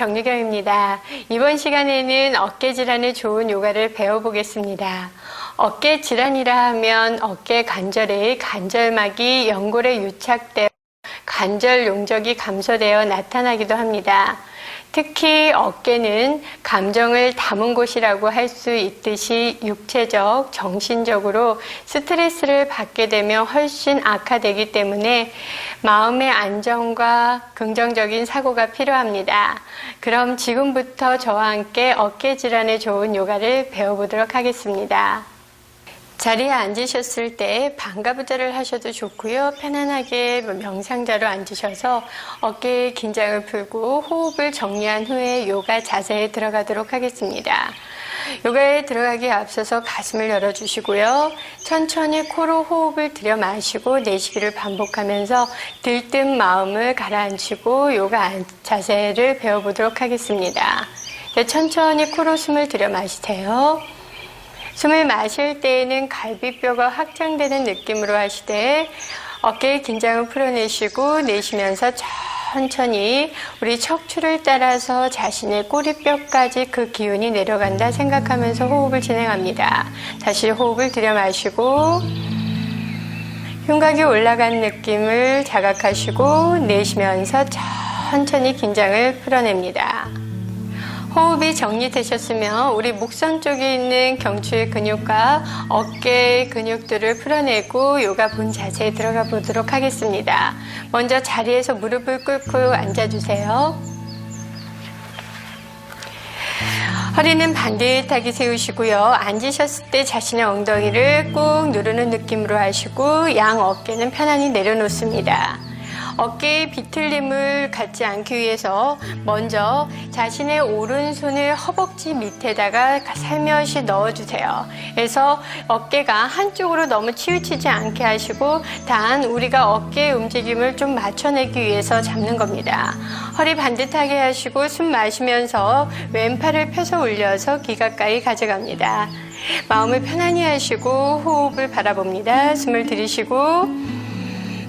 정유경입니다. 이번 시간에는 어깨 질환에 좋은 요가를 배워보겠습니다. 어깨 질환이라 하면 어깨 관절의 관절막이 연골에 유착되어 관절 용적이 감소되어 나타나기도 합니다. 특히 어깨는 감정을 담은 곳이라고 할 수 있듯이 육체적, 정신적으로 스트레스를 받게 되면 훨씬 악화되기 때문에 마음의 안정과 긍정적인 사고가 필요합니다. 그럼 지금부터 저와 함께 어깨 질환에 좋은 요가를 배워보도록 하겠습니다. 자리에 앉으셨을 때 반가부자를 하셔도 좋고요. 편안하게 명상자로 앉으셔서 어깨의 긴장을 풀고 호흡을 정리한 후에 요가 자세에 들어가도록 하겠습니다. 요가에 들어가기에 앞서서 가슴을 열어주시고요. 천천히 코로 호흡을 들여 마시고 내쉬기를 반복하면서 들뜬 마음을 가라앉히고 요가 자세를 배워보도록 하겠습니다. 천천히 코로 숨을 들여 마시세요. 숨을 마실 때에는 갈비뼈가 확장되는 느낌으로 하시되 어깨의 긴장을 풀어내시고 내쉬면서 천천히 우리 척추를 따라서 자신의 꼬리뼈까지 그 기운이 내려간다 생각하면서 호흡을 진행합니다. 다시 호흡을 들여 마시고 흉곽이 올라간 느낌을 자각하시고 내쉬면서 천천히 긴장을 풀어냅니다. 호흡이 정리되셨으면 우리 목선 쪽에 있는 경추의 근육과 어깨의 근육들을 풀어내고 요가 본 자세에 들어가 보도록 하겠습니다. 먼저 자리에서 무릎을 꿇고 앉아주세요. 허리는 반듯하게 세우시고요. 앉으셨을 때 자신의 엉덩이를 꾹 누르는 느낌으로 하시고 양 어깨는 편안히 내려놓습니다. 어깨의 비틀림을 갖지 않기 위해서 먼저 자신의 오른손을 허벅지 밑에다가 살며시 넣어주세요. 그래서 어깨가 한쪽으로 너무 치우치지 않게 하시고 단 우리가 어깨의 움직임을 좀 맞춰내기 위해서 잡는 겁니다. 허리 반듯하게 하시고 숨 마시면서 왼팔을 펴서 올려서 귀 가까이 가져갑니다. 마음을 편안히 하시고 호흡을 바라봅니다. 숨을 들이쉬고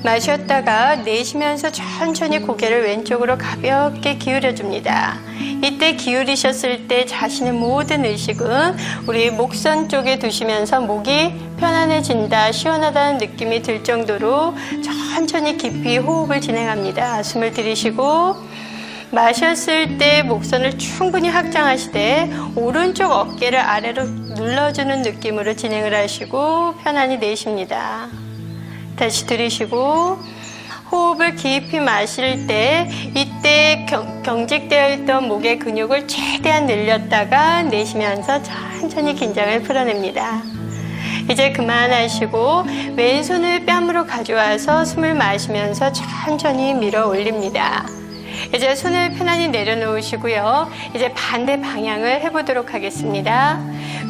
마셨다가 내쉬면서 천천히 고개를 왼쪽으로 가볍게 기울여줍니다. 이때 기울이셨을 때 자신의 모든 의식은 우리 목선 쪽에 두시면서 목이 편안해진다, 시원하다는 느낌이 들 정도로 천천히 깊이 호흡을 진행합니다. 숨을 들이쉬고 마셨을 때 목선을 충분히 확장하시되 오른쪽 어깨를 아래로 눌러주는 느낌으로 진행을 하시고 편안히 내쉽니다. 다시 들이쉬고 호흡을 깊이 마실 때 이때 경직되어 있던 목의 근육을 최대한 늘렸다가 내쉬면서 천천히 긴장을 풀어냅니다. 이제 그만하시고 왼손을 뺨으로 가져와서 숨을 마시면서 천천히 밀어 올립니다. 이제 손을 편안히 내려놓으시고요. 이제 반대 방향을 해보도록 하겠습니다.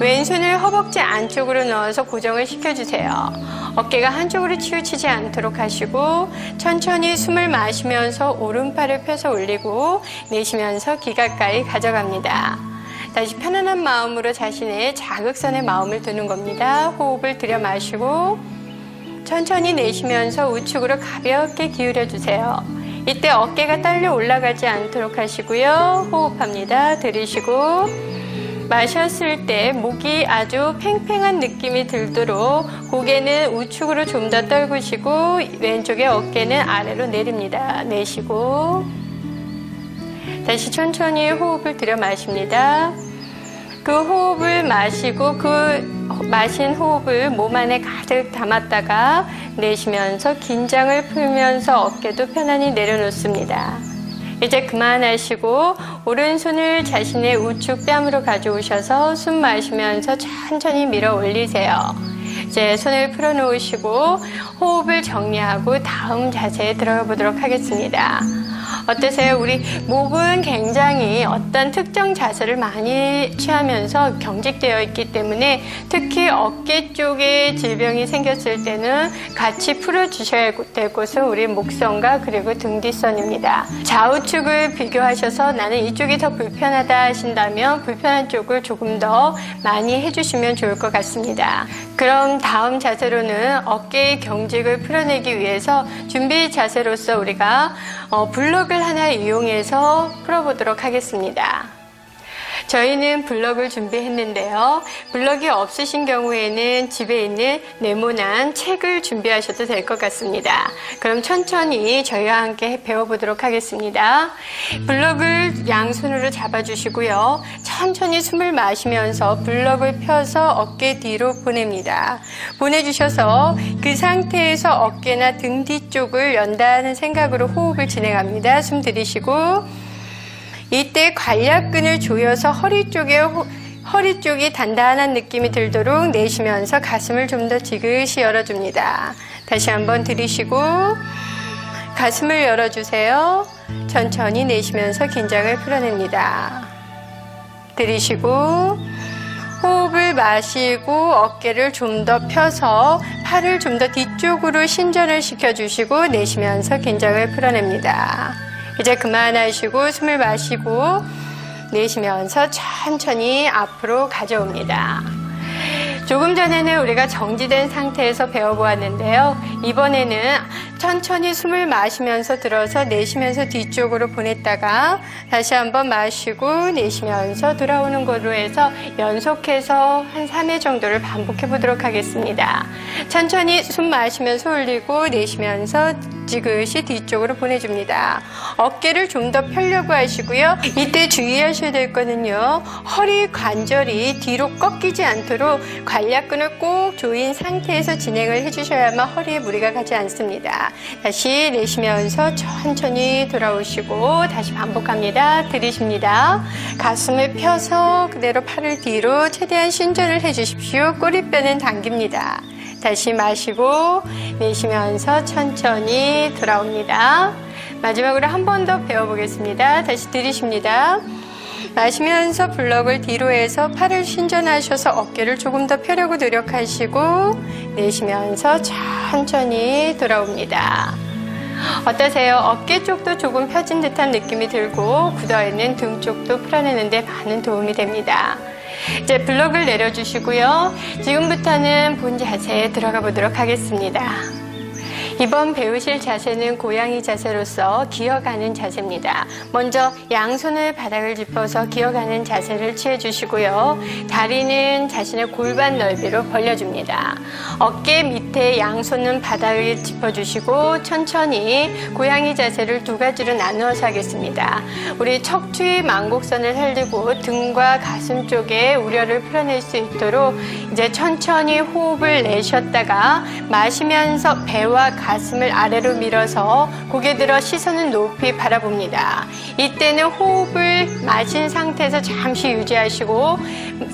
왼손을 허벅지 안쪽으로 넣어서 고정을 시켜주세요. 어깨가 한쪽으로 치우치지 않도록 하시고 천천히 숨을 마시면서 오른팔을 펴서 올리고 내쉬면서 귀 가까이 가져갑니다. 다시 편안한 마음으로 자신의 자극선에 마음을 두는 겁니다. 호흡을 들여 마시고 천천히 내쉬면서 우측으로 가볍게 기울여 주세요. 이때 어깨가 딸려 올라가지 않도록 하시고요. 호흡합니다. 들이쉬고 마셨을 때 목이 아주 팽팽한 느낌이 들도록 고개는 우측으로 좀 더 떨구시고 왼쪽의 어깨는 아래로 내립니다. 내쉬고 다시 천천히 호흡을 들여 마십니다. 그 호흡을 마시고 그 마신 호흡을 몸 안에 가득 담았다가 내쉬면서 긴장을 풀면서 어깨도 편안히 내려놓습니다. 이제 그만하시고 오른손을 자신의 우측 뺨으로 가져오셔서 숨 마시면서 천천히 밀어 올리세요. 이제 손을 풀어놓으시고 호흡을 정리하고 다음 자세에 들어가 보도록 하겠습니다. 어떠세요? 우리 목은 굉장히 어떤 특정 자세를 많이 취하면서 경직되어 있기 때문에 특히 어깨 쪽에 질병이 생겼을 때는 같이 풀어주셔야 될 곳은 우리 목선과 그리고 등 뒷선입니다. 좌우측을 비교하셔서 나는 이쪽이 더 불편하다 하신다면 불편한 쪽을 조금 더 많이 해주시면 좋을 것 같습니다. 그럼 다음 자세로는 어깨의 경직을 풀어내기 위해서 준비 자세로서 우리가 블록을 블럭을 하나 이용해서 풀어보도록 하겠습니다. 저희는 블럭을 준비했는데요. 블럭이 없으신 경우에는 집에 있는 네모난 책을 준비하셔도 될 것 같습니다. 그럼 천천히 저희와 함께 배워보도록 하겠습니다. 블럭을 양손으로 잡아주시고요. 천천히 숨을 마시면서 블럭을 펴서 어깨 뒤로 보냅니다. 보내주셔서 그 상태에서 어깨나 등 뒤쪽을 연다는 생각으로 호흡을 진행합니다. 숨 들이쉬고 이때 관략근을 조여서 허리 쪽이 단단한 느낌이 들도록 내쉬면서 가슴을 좀 더 지그시 열어줍니다. 다시 한번 들이쉬고 가슴을 열어주세요. 천천히 내쉬면서 긴장을 풀어냅니다. 들이쉬고 호흡을 마시고 어깨를 좀 더 펴서 팔을 좀 더 뒤쪽으로 신전을 시켜주시고 내쉬면서 긴장을 풀어냅니다. 이제 그만하시고 숨을 마시고 내쉬면서 천천히 앞으로 가져옵니다. 조금 전에는 우리가 정지된 상태에서 배워보았는데요. 이번에는 천천히 숨을 마시면서 들어서 내쉬면서 뒤쪽으로 보냈다가 다시 한번 마시고 내쉬면서 돌아오는 걸로 해서 연속해서 한 3회 정도를 반복해 보도록 하겠습니다. 천천히 숨 마시면서 올리고 내쉬면서 지그시 뒤쪽으로 보내줍니다. 어깨를 좀 더 펴려고 하시고요. 이때 주의하셔야 될 거는요. 허리 관절이 뒤로 꺾이지 않도록 관략근을 꼭 조인 상태에서 진행을 해주셔야만 허리에 무리가 가지 않습니다. 다시 내쉬면서 천천히 돌아오시고 다시 반복합니다. 들이쉽니다. 가슴을 펴서 그대로 팔을 뒤로 최대한 신전을 해주십시오. 꼬리뼈는 당깁니다. 다시 마시고 내쉬면서 천천히 돌아옵니다. 마지막으로 한 번 더 배워보겠습니다. 다시 들이쉽니다. 마시면서 블럭을 뒤로 해서 팔을 신전하셔서 어깨를 조금 더 펴려고 노력하시고 내쉬면서 천천히 돌아옵니다. 어떠세요? 어깨 쪽도 조금 펴진 듯한 느낌이 들고 굳어있는 등 쪽도 풀어내는데 많은 도움이 됩니다. 이제 블럭을 내려주시고요. 지금부터는 본 자세에 들어가 보도록 하겠습니다. 이번 배우실 자세는 고양이 자세로서 기어가는 자세입니다. 먼저 양손을 바닥을 짚어서 기어가는 자세를 취해주시고요. 다리는 자신의 골반 넓이로 벌려줍니다. 어깨 밑에 양손은 바닥을 짚어주시고 천천히 고양이 자세를 두 가지로 나누어서 하겠습니다. 우리 척추의 망곡선을 살리고 등과 가슴 쪽에 우려를 풀어낼 수 있도록 이제 천천히 호흡을 내쉬었다가 마시면서 배와 가슴을 아래로 밀어서 고개 들어 시선은 높이 바라봅니다. 이때는 호흡을 마신 상태에서 잠시 유지하시고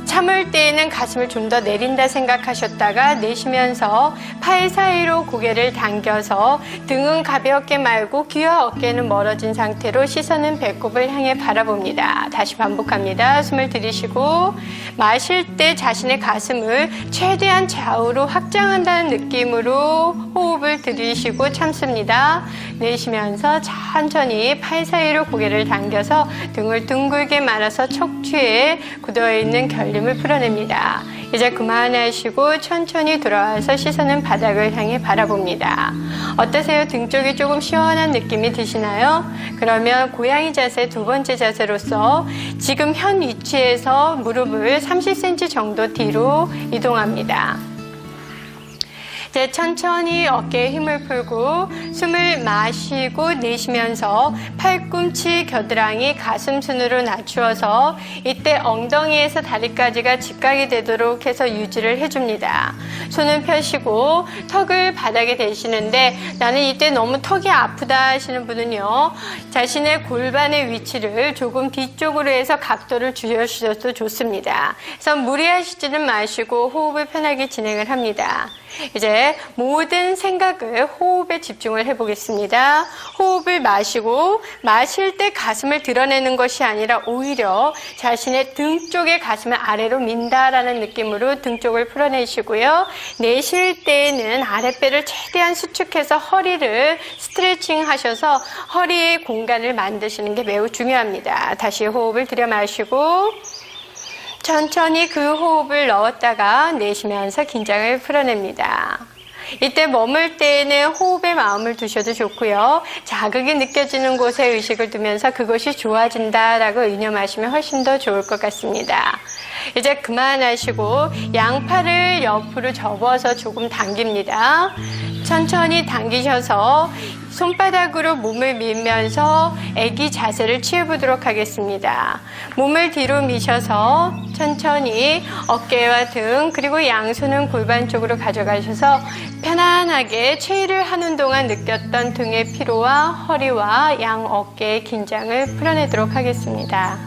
참을 때에는 가슴을 좀 더 내린다 생각하셨다가 내쉬면서 팔 사이로 고개를 당겨서 등은 가볍게 말고 귀와 어깨는 멀어진 상태로 시선은 배꼽을 향해 바라봅니다. 다시 반복합니다. 숨을 들이쉬고 마실 때 자신의 가슴을 최대한 좌우로 확장한다는 느낌으로 호흡을 들이쉬고 참습니다. 내쉬면서 천천히 팔 사이로 고개를 당겨서 등을 둥글게 말아서 척추에 굳어있는 결림을 풀어냅니다. 이제 그만하시고 천천히 돌아와서 시선은 바닥을 향해 바라봅니다. 어떠세요? 등 쪽이 조금 시원한 느낌이 드시나요? 그러면 고양이 자세 두 번째 자세로서 지금 현 위치에서 무릎을 30cm 정도 뒤로 이동합니다. 이제 천천히 어깨에 힘을 풀고 숨을 마시고 내쉬면서 팔꿈치 겨드랑이 가슴순으로 낮추어서 이때 엉덩이에서 다리까지가 직각이 되도록 해서 유지를 해줍니다. 손은 펴시고 턱을 바닥에 대시는데 나는 이때 너무 턱이 아프다 하시는 분은요. 자신의 골반의 위치를 조금 뒤쪽으로 해서 각도를 줄여주셔도 좋습니다. 그래서 무리하시지는 마시고 호흡을 편하게 진행을 합니다. 이제 모든 생각을 호흡에 집중을 해보겠습니다. 호흡을 마시고 마실 때 가슴을 드러내는 것이 아니라 오히려 자신의 등 쪽에 가슴을 아래로 민다라는 느낌으로 등 쪽을 풀어내시고요. 내쉴 때에는 아랫배를 최대한 수축해서 허리를 스트레칭 하셔서 허리의 공간을 만드시는 게 매우 중요합니다. 다시 호흡을 들여 마시고 천천히 그 호흡을 넣었다가 내쉬면서 긴장을 풀어냅니다. 이때 머물 때에는 호흡에 마음을 두셔도 좋고요. 자극이 느껴지는 곳에 의식을 두면서 그것이 좋아진다라고 이념하시면 훨씬 더 좋을 것 같습니다. 이제 그만하시고 양팔을 옆으로 접어서 조금 당깁니다. 천천히 당기셔서 손바닥으로 몸을 밀면서 애기 자세를 취해보도록 하겠습니다. 몸을 뒤로 미셔서 천천히 어깨와 등 그리고 양손은 골반 쪽으로 가져가셔서 편안하게 체위를 하는 동안 느꼈던 등의 피로와 허리와 양 어깨의 긴장을 풀어내도록 하겠습니다.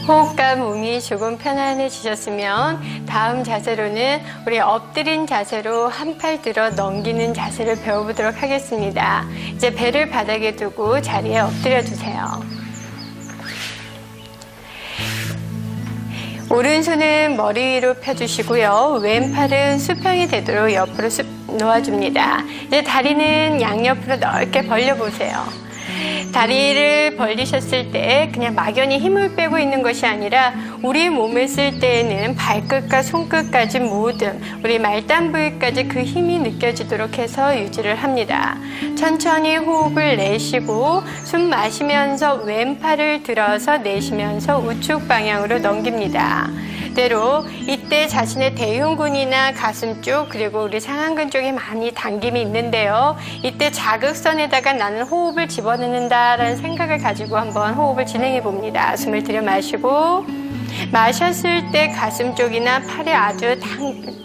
호흡과 몸이 조금 편안해지셨으면 다음 자세로는 우리 엎드린 자세로 한 팔 들어 넘기는 자세를 배워보도록 하겠습니다. 이제 배를 바닥에 두고 자리에 엎드려 주세요. 오른손은 머리 위로 펴주시고요. 왼팔은 수평이 되도록 옆으로 놓아줍니다. 이제 다리는 양옆으로 넓게 벌려보세요. 다리를 벌리셨을 때 그냥 막연히 힘을 빼고 있는 것이 아니라 우리 몸을 쓸 때에는 발끝과 손끝까지 모든 우리 말단 부위까지 그 힘이 느껴지도록 해서 유지를 합니다. 천천히 호흡을 내쉬고 숨 마시면서 왼팔을 들어서 내쉬면서 우측 방향으로 넘깁니다. 대로 이때 자신의 대흉근이나 가슴 쪽 그리고 우리 상완근 쪽에 많이 당김이 있는데요. 이때 자극선에다가 나는 호흡을 집어넣는다라는 생각을 가지고 한번 호흡을 진행해 봅니다. 숨을 들여 마시고 마셨을 때 가슴 쪽이나 팔에 아주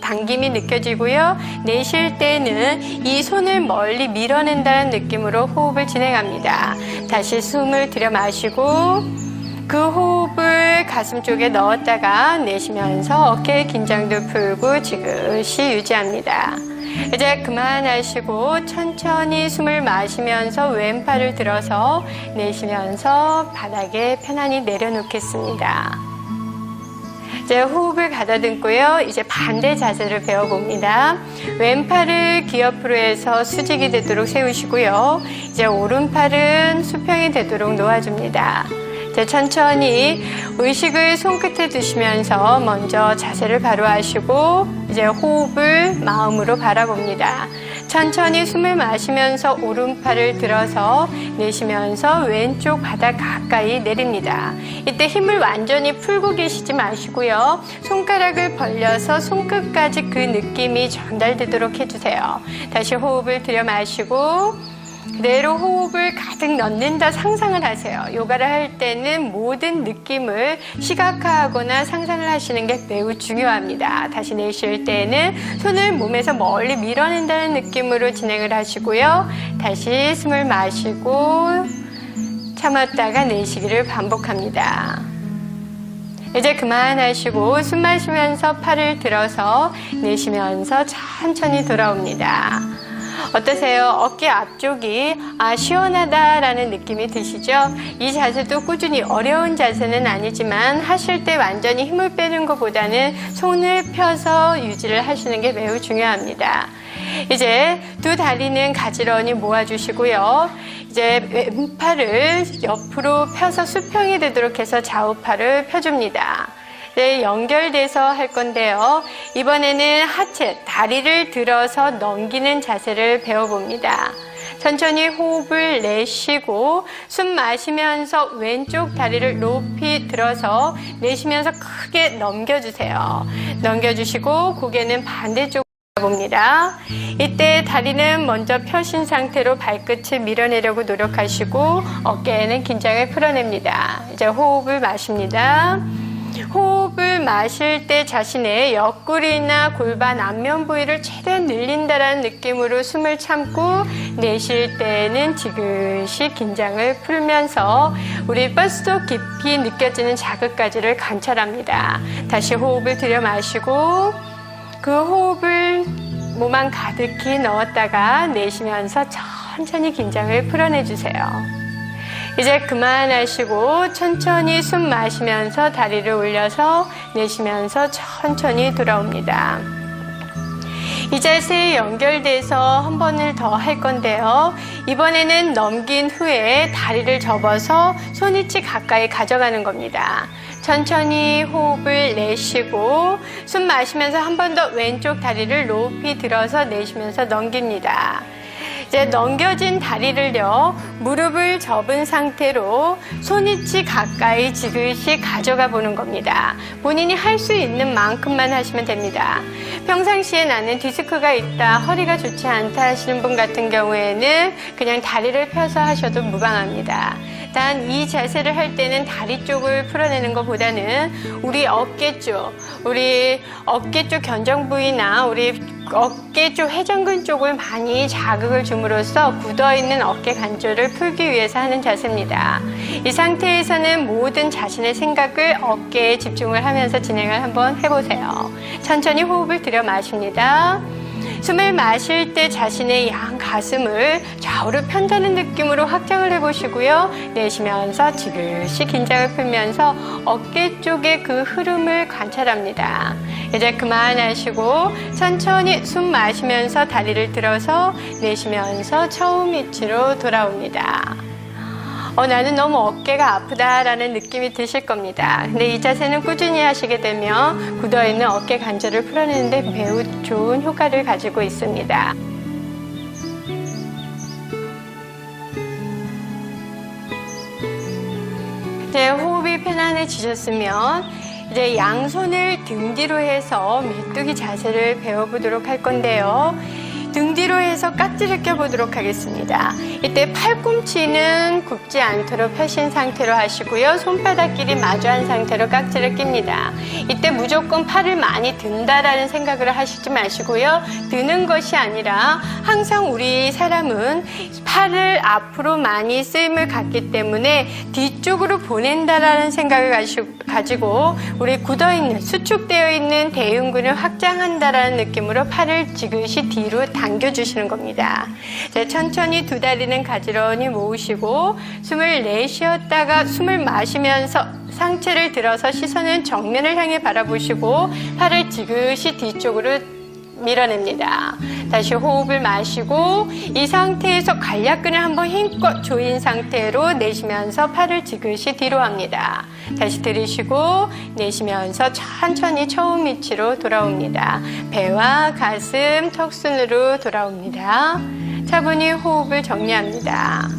당김이 느껴지고요. 내쉴 때는 이 손을 멀리 밀어낸다는 느낌으로 호흡을 진행합니다. 다시 숨을 들여 마시고 그 호흡을 가슴 쪽에 넣었다가 내쉬면서 어깨의 긴장도 풀고 지그시 유지합니다. 이제 그만하시고 천천히 숨을 마시면서 왼팔을 들어서 내쉬면서 바닥에 편안히 내려놓겠습니다. 이제 호흡을 가다듬고요. 이제 반대 자세를 배워봅니다. 왼팔을 귀 옆으로 해서 수직이 되도록 세우시고요. 이제 오른팔은 수평이 되도록 놓아줍니다. 이제 천천히 의식을 손끝에 두시면서 먼저 자세를 바로 하시고 이제 호흡을 마음으로 바라봅니다. 천천히 숨을 마시면서 오른팔을 들어서 내쉬면서 왼쪽 바닥 가까이 내립니다. 이때 힘을 완전히 풀고 계시지 마시고요. 손가락을 벌려서 손끝까지 그 느낌이 전달되도록 해주세요. 다시 호흡을 들여 마시고 그대로 호흡을 가득 넣는다 상상을 하세요. 요가를 할 때는 모든 느낌을 시각화하거나 상상을 하시는 게 매우 중요합니다. 다시 내쉴 때는 손을 몸에서 멀리 밀어낸다는 느낌으로 진행을 하시고요. 다시 숨을 마시고 참았다가 내쉬기를 반복합니다. 이제 그만하시고 숨 마시면서 팔을 들어서 내쉬면서 천천히 돌아옵니다. 어떠세요? 어깨 앞쪽이 시원하다라는 느낌이 드시죠? 이 자세도 꾸준히 어려운 자세는 아니지만 하실 때 완전히 힘을 빼는 것보다는 손을 펴서 유지를 하시는 게 매우 중요합니다. 이제 두 다리는 가지런히 모아주시고요. 이제 왼팔을 옆으로 펴서 수평이 되도록 해서 좌우팔을 펴줍니다. 네, 연결돼서 할 건데요. 이번에는 하체, 다리를 들어서 넘기는 자세를 배워봅니다. 천천히 호흡을 내쉬고 숨 마시면서 왼쪽 다리를 높이 들어서 내쉬면서 크게 넘겨주세요. 넘겨주시고 고개는 반대쪽으로 봅니다. 이때 다리는 먼저 펴신 상태로 발끝을 밀어내려고 노력하시고 어깨에는 긴장을 풀어냅니다. 이제 호흡을 마십니다. 호흡을 마실 때 자신의 옆구리나 골반 앞면 부위를 최대한 늘린다는 느낌으로 숨을 참고 내쉴 때는 지그시 긴장을 풀면서 우리 뼛속 깊이 느껴지는 자극까지를 관찰합니다. 다시 호흡을 들여 마시고 그 호흡을 몸 안 가득히 넣었다가 내쉬면서 천천히 긴장을 풀어내주세요. 이제 그만하시고 천천히 숨 마시면서 다리를 올려서 내쉬면서 천천히 돌아옵니다. 이 자세에 연결돼서 한 번을 더 할 건데요. 이번에는 넘긴 후에 다리를 접어서 손위치 가까이 가져가는 겁니다. 천천히 호흡을 내쉬고 숨 마시면서 한 번 더 왼쪽 다리를 높이 들어서 내쉬면서 넘깁니다. 이제 넘겨진 다리를요, 무릎을 접은 상태로 손위치 가까이 지그시 가져가 보는 겁니다. 본인이 할 수 있는 만큼만 하시면 됩니다. 평상시에 나는 디스크가 있다, 허리가 좋지 않다 하시는 분 같은 경우에는 그냥 다리를 펴서 하셔도 무방합니다. 단 이 자세를 할 때는 다리 쪽을 풀어내는 것보다는 우리 어깨 쪽 견정 부위나 우리 어깨 쪽 회전근 쪽을 많이 자극을 줌으로써 굳어있는 어깨 관절을 풀기 위해서 하는 자세입니다. 이 상태에서는 모든 자신의 생각을 어깨에 집중을 하면서 진행을 한번 해보세요. 천천히 호흡을 들여 마십니다. 숨을 마실 때 자신의 양 가슴을 좌우로 편다는 느낌으로 확장을 해보시고요. 내쉬면서 지그시 긴장을 풀면서 어깨 쪽의 그 흐름을 관찰합니다. 이제 그만하시고 천천히 숨 마시면서 다리를 들어서 내쉬면서 처음 위치로 돌아옵니다. 나는 너무 어깨가 아프다라는 느낌이 드실 겁니다. 근데 이 자세는 꾸준히 하시게 되면 굳어있는 어깨 관절을 풀어내는데 매우 좋은 효과를 가지고 있습니다. 이제 호흡이 편안해지셨으면 이제 양손을 등 뒤로 해서 메뚜기 자세를 배워보도록 할 건데요. 등 뒤로 해서 깍지를 껴보도록 하겠습니다. 이때 팔꿈치는 굽지 않도록 펴신 상태로 하시고요. 손바닥끼리 마주한 상태로 깍지를 낍니다. 이때 무조건 팔을 많이 든다라는 생각을 하시지 마시고요. 드는 것이 아니라 항상 우리 사람은 팔을 앞으로 많이 쓰임을 갖기 때문에 뒤쪽으로 보낸다라는 생각을 가지고 우리 굳어있는 수축되어 있는 대흉근을 확장한다라는 느낌으로 팔을 지그시 뒤로 당겨주시는 겁니다. 자, 천천히 두 다리는 가지런히 모으시고 숨을 내쉬었다가 숨을 마시면서 상체를 들어서 시선은 정면을 향해 바라보시고 팔을 지그시 뒤쪽으로 밀어냅니다. 다시 호흡을 마시고 이 상태에서 관략근을 한번 힘껏 조인 상태로 내쉬면서 팔을 지그시 뒤로 합니다. 다시 들이쉬고 내쉬면서 천천히 처음 위치로 돌아옵니다. 배와 가슴, 턱순으로 돌아옵니다. 차분히 호흡을 정리합니다.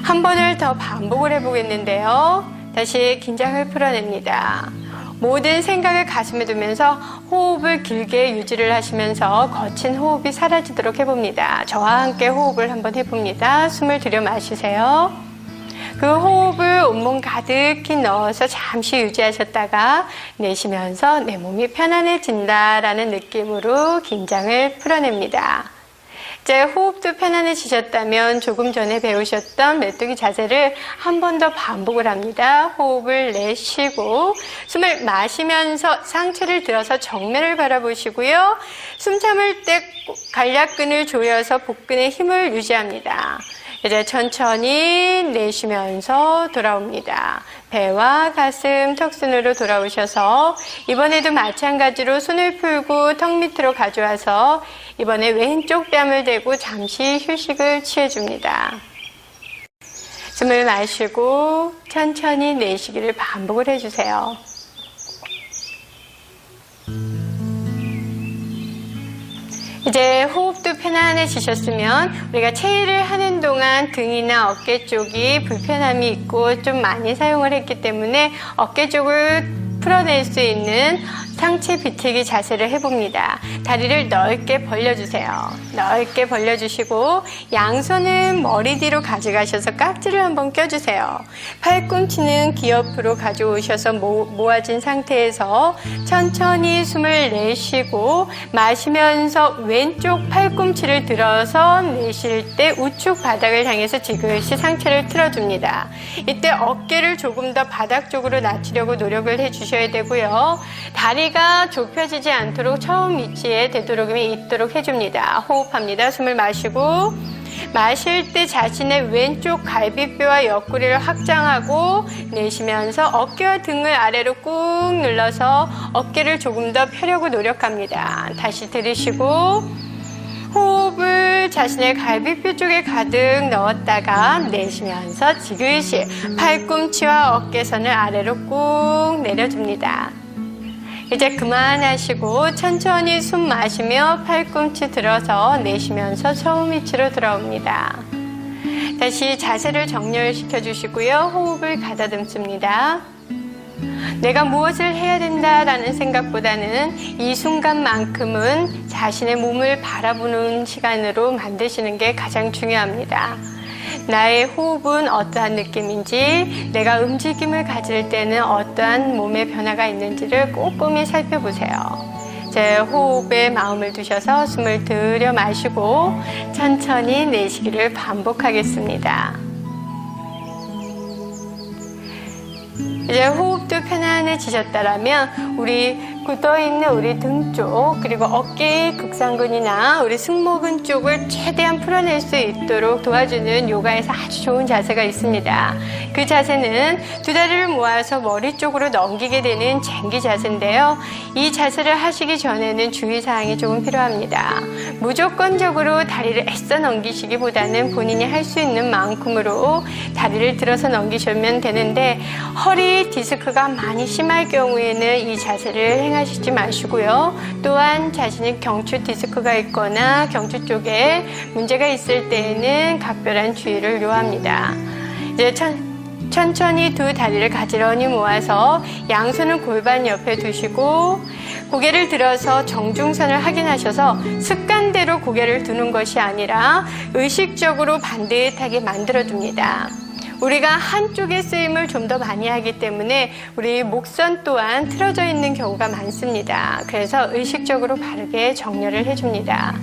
한 번을 더 반복을 해보겠는데요. 다시 긴장을 풀어냅니다. 모든 생각을 가슴에 두면서 호흡을 길게 유지를 하시면서 거친 호흡이 사라지도록 해봅니다. 저와 함께 호흡을 한번 해봅니다. 숨을 들여 마시세요. 그 호흡을 온몸 가득히 넣어서 잠시 유지하셨다가 내쉬면서 내 몸이 편안해진다라는 느낌으로 긴장을 풀어냅니다. 이제 호흡도 편안해지셨다면 조금 전에 배우셨던 메뚜기 자세를 한 번 더 반복을 합니다. 호흡을 내쉬고 숨을 마시면서 상체를 들어서 정면을 바라보시고요. 숨 참을 때 관략근을 조여서 복근의 힘을 유지합니다. 이제 천천히 내쉬면서 돌아옵니다. 배와 가슴, 턱순으로 돌아오셔서 이번에도 마찬가지로 손을 풀고 턱 밑으로 가져와서 이번에 왼쪽 뺨을 대고 잠시 휴식을 취해줍니다. 숨을 마시고 천천히 내쉬기를 반복을 해주세요. 이제 호흡도 편안해지셨으면 우리가 체일을 하는 동안 등이나 어깨 쪽이 불편함이 있고 좀 많이 사용을 했기 때문에 어깨 쪽을 풀어낼 수 있는 상체 비틀기 자세를 해봅니다. 다리를 넓게 벌려주세요. 넓게 벌려주시고 양손은 머리 뒤로 가져가셔서 깍지를 한번 껴주세요. 팔꿈치는 귀 옆으로 가져오셔서 모아진 상태에서 천천히 숨을 내쉬고 마시면서 왼쪽 팔꿈치를 들어서 내쉴 때 우측 바닥을 향해서 지그시 상체를 틀어줍니다. 이때 어깨를 조금 더 바닥 쪽으로 낮추려고 노력을 해주셔야 되고요. 다리가 좁혀지지 않도록 처음 위치에 되도록이면 있도록 해줍니다. 호흡합니다. 숨을 마시고 마실 때 자신의 왼쪽 갈비뼈와 옆구리를 확장하고 내쉬면서 어깨와 등을 아래로 꾹 눌러서 어깨를 조금 더 펴려고 노력합니다. 다시 들이쉬고 호흡을 자신의 갈비뼈 쪽에 가득 넣었다가 내쉬면서 지그시 팔꿈치와 어깨선을 아래로 꾹 내려줍니다. 이제 그만하시고 천천히 숨 마시며 팔꿈치 들어서 내쉬면서 처음 위치로 돌아옵니다. 다시 자세를 정렬시켜 주시고요. 호흡을 가다듬습니다. 내가 무엇을 해야 된다라는 생각보다는 이 순간만큼은 자신의 몸을 바라보는 시간으로 만드시는 게 가장 중요합니다. 나의 호흡은 어떠한 느낌인지, 내가 움직임을 가질 때는 어떠한 몸의 변화가 있는지를 꼼꼼히 살펴보세요. 제 호흡에 마음을 두셔서 숨을 들여 마시고 천천히 내쉬기를 반복하겠습니다. 이제 호흡도 편안해지셨다라면 우리 굳어있는 우리 등 쪽 그리고 어깨의 극상근이나 우리 승모근 쪽을 최대한 풀어낼 수 있도록 도와주는 요가에서 아주 좋은 자세가 있습니다. 그 자세는 두 다리를 모아서 머리 쪽으로 넘기게 되는 쟁기 자세인데요. 이 자세를 하시기 전에는 주의사항이 조금 필요합니다. 무조건적으로 다리를 애써 넘기시기보다는 본인이 할 수 있는 만큼으로 다리를 들어서 넘기시면 되는데 허리 디스크가 많이 심할 경우에는 이 자세를 행하시지 마시고요. 또한 자신이 경추 디스크가 있거나 경추 쪽에 문제가 있을 때에는 각별한 주의를 요합니다. 이제 천천히 두 다리를 가지런히 모아서 양손은 골반 옆에 두시고 고개를 들어서 정중선을 확인하셔서 습관대로 고개를 두는 것이 아니라 의식적으로 반듯하게 만들어줍니다. 우리가 한쪽의 쓰임을 좀 더 많이 하기 때문에 우리 목선 또한 틀어져 있는 경우가 많습니다. 그래서 의식적으로 바르게 정렬을 해줍니다.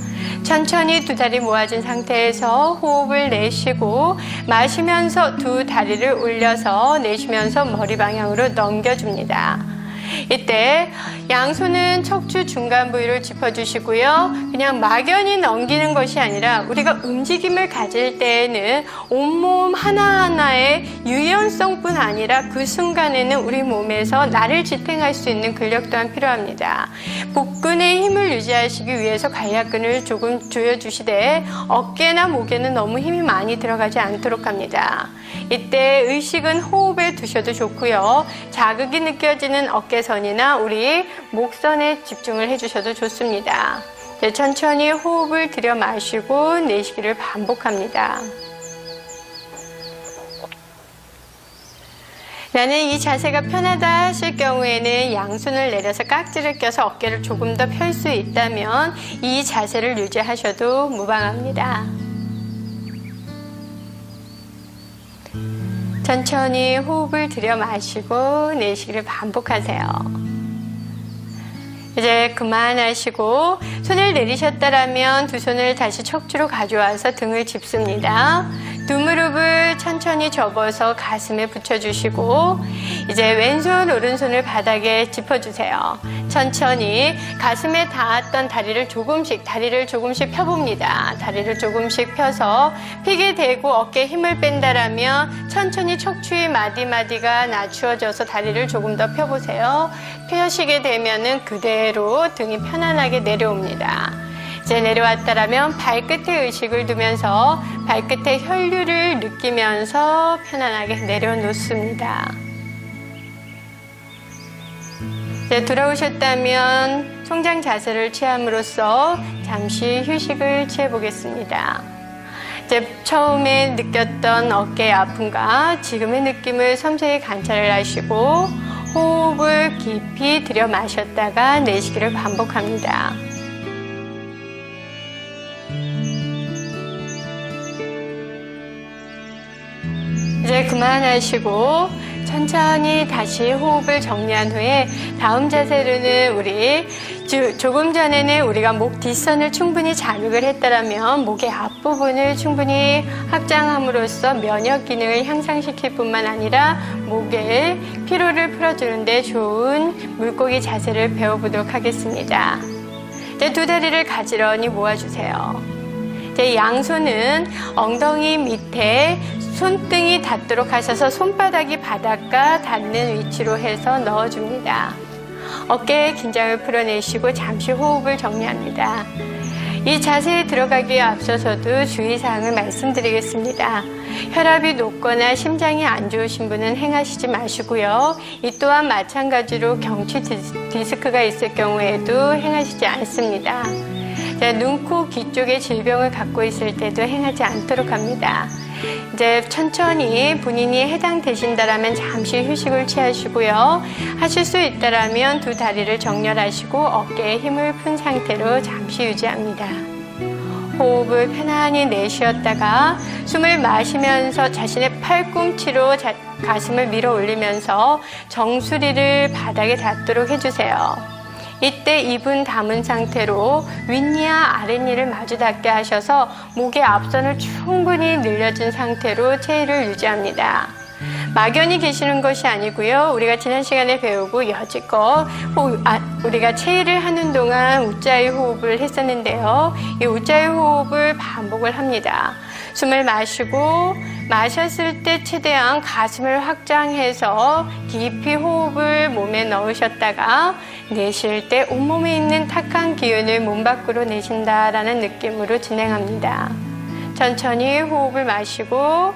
천천히 두 다리 모아진 상태에서 호흡을 내쉬고 마시면서 두 다리를 올려서 내쉬면서 머리 방향으로 넘겨줍니다. 이때 양손은 척추 중간 부위를 짚어주시고요. 그냥 막연히 넘기는 것이 아니라 우리가 움직임을 가질 때에는 온몸 하나하나의 유연성뿐 아니라 그 순간에는 우리 몸에서 나를 지탱할 수 있는 근력 또한 필요합니다. 복근의 힘을 유지하시기 위해서 관략근을 조금 조여주시되 어깨나 목에는 너무 힘이 많이 들어가지 않도록 합니다. 이때 의식은 호흡에 두셔도 좋고요. 자극이 느껴지는 어깨선이나 우리 목선에 집중을 해주셔도 좋습니다. 네, 천천히 호흡을 들여 마시고 내쉬기를 반복합니다. 나는 이 자세가 편하다 하실 경우에는 양손을 내려서 깍지를 껴서 어깨를 조금 더 펼 수 있다면 이 자세를 유지하셔도 무방합니다. 천천히 호흡을 들여 마시고 내쉬기를 반복하세요. 이제 그만하시고 손을 내리셨다라면 두 손을 다시 척추로 가져와서 등을 짚습니다. 두 무릎을 천천히 접어서 가슴에 붙여주시고 이제 왼손 오른손을 바닥에 짚어주세요. 천천히 가슴에 닿았던 다리를 조금씩 펴봅니다. 다리를 조금씩 펴서 픽이 되고 어깨에 힘을 뺀다라면 천천히 척추의 마디마디가 낮추어져서 다리를 조금 더 펴보세요. 펴시게 되면은 그대로 등이 편안하게 내려옵니다. 이제 내려왔다라면 발끝에 의식을 두면서 발끝에 혈류를 느끼면서 편안하게 내려놓습니다. 이제 돌아오셨다면 송장 자세를 취함으로써 잠시 휴식을 취해 보겠습니다. 이제 처음에 느꼈던 어깨의 아픔과 지금의 느낌을 섬세히 관찰을 하시고 호흡을 깊이 들여 마셨다가 내쉬기를 반복합니다. 이제 그만하시고 천천히 다시 호흡을 정리한 후에 다음 자세로는 우리 조금 전에는 우리가 목 뒷선을 충분히 자극을 했다면 목의 앞부분을 충분히 확장함으로써 면역 기능을 향상시킬 뿐만 아니라 목의 피로를 풀어주는 데 좋은 물고기 자세를 배워보도록 하겠습니다. 이제 두 다리를 가지런히 모아주세요. 이제 양손은 엉덩이 밑에 손등이 닿도록 하셔서 손바닥이 바닥과 닿는 위치로 해서 넣어줍니다. 어깨의 긴장을 풀어내시고 잠시 호흡을 정리합니다. 이 자세에 들어가기에 앞서서도 주의사항을 말씀드리겠습니다. 혈압이 높거나 심장이 안 좋으신 분은 행하시지 마시고요. 이 또한 마찬가지로 경추 디스크가 있을 경우에도 행하시지 않습니다. 눈, 코, 귀 쪽에 질병을 갖고 있을 때도 행하지 않도록 합니다. 이제 천천히 본인이 해당되신다라면 잠시 휴식을 취하시고요. 하실 수 있다라면 두 다리를 정렬하시고 어깨에 힘을 푼 상태로 잠시 유지합니다. 호흡을 편안히 내쉬었다가 숨을 마시면서 자신의 팔꿈치로 가슴을 밀어 올리면서 정수리를 바닥에 닿도록 해주세요. 이때 입은 담은 상태로 윗니와 아랫니를 마주 닿게 하셔서 목의 앞선을 충분히 늘려준 상태로 체위를 유지합니다. 막연히 계시는 것이 아니고요. 우리가 지난 시간에 배우고 여지껏 우리가 체위를 하는 동안 ujjayi 호흡을 했었는데요. 이 ujjayi 호흡을 반복을 합니다. 숨을 마시고 마셨을 때 최대한 가슴을 확장해서 깊이 호흡을 몸에 넣으셨다가 내쉴 때 온몸에 있는 탁한 기운을 몸 밖으로 내신다라는 느낌으로 진행합니다. 천천히 호흡을 마시고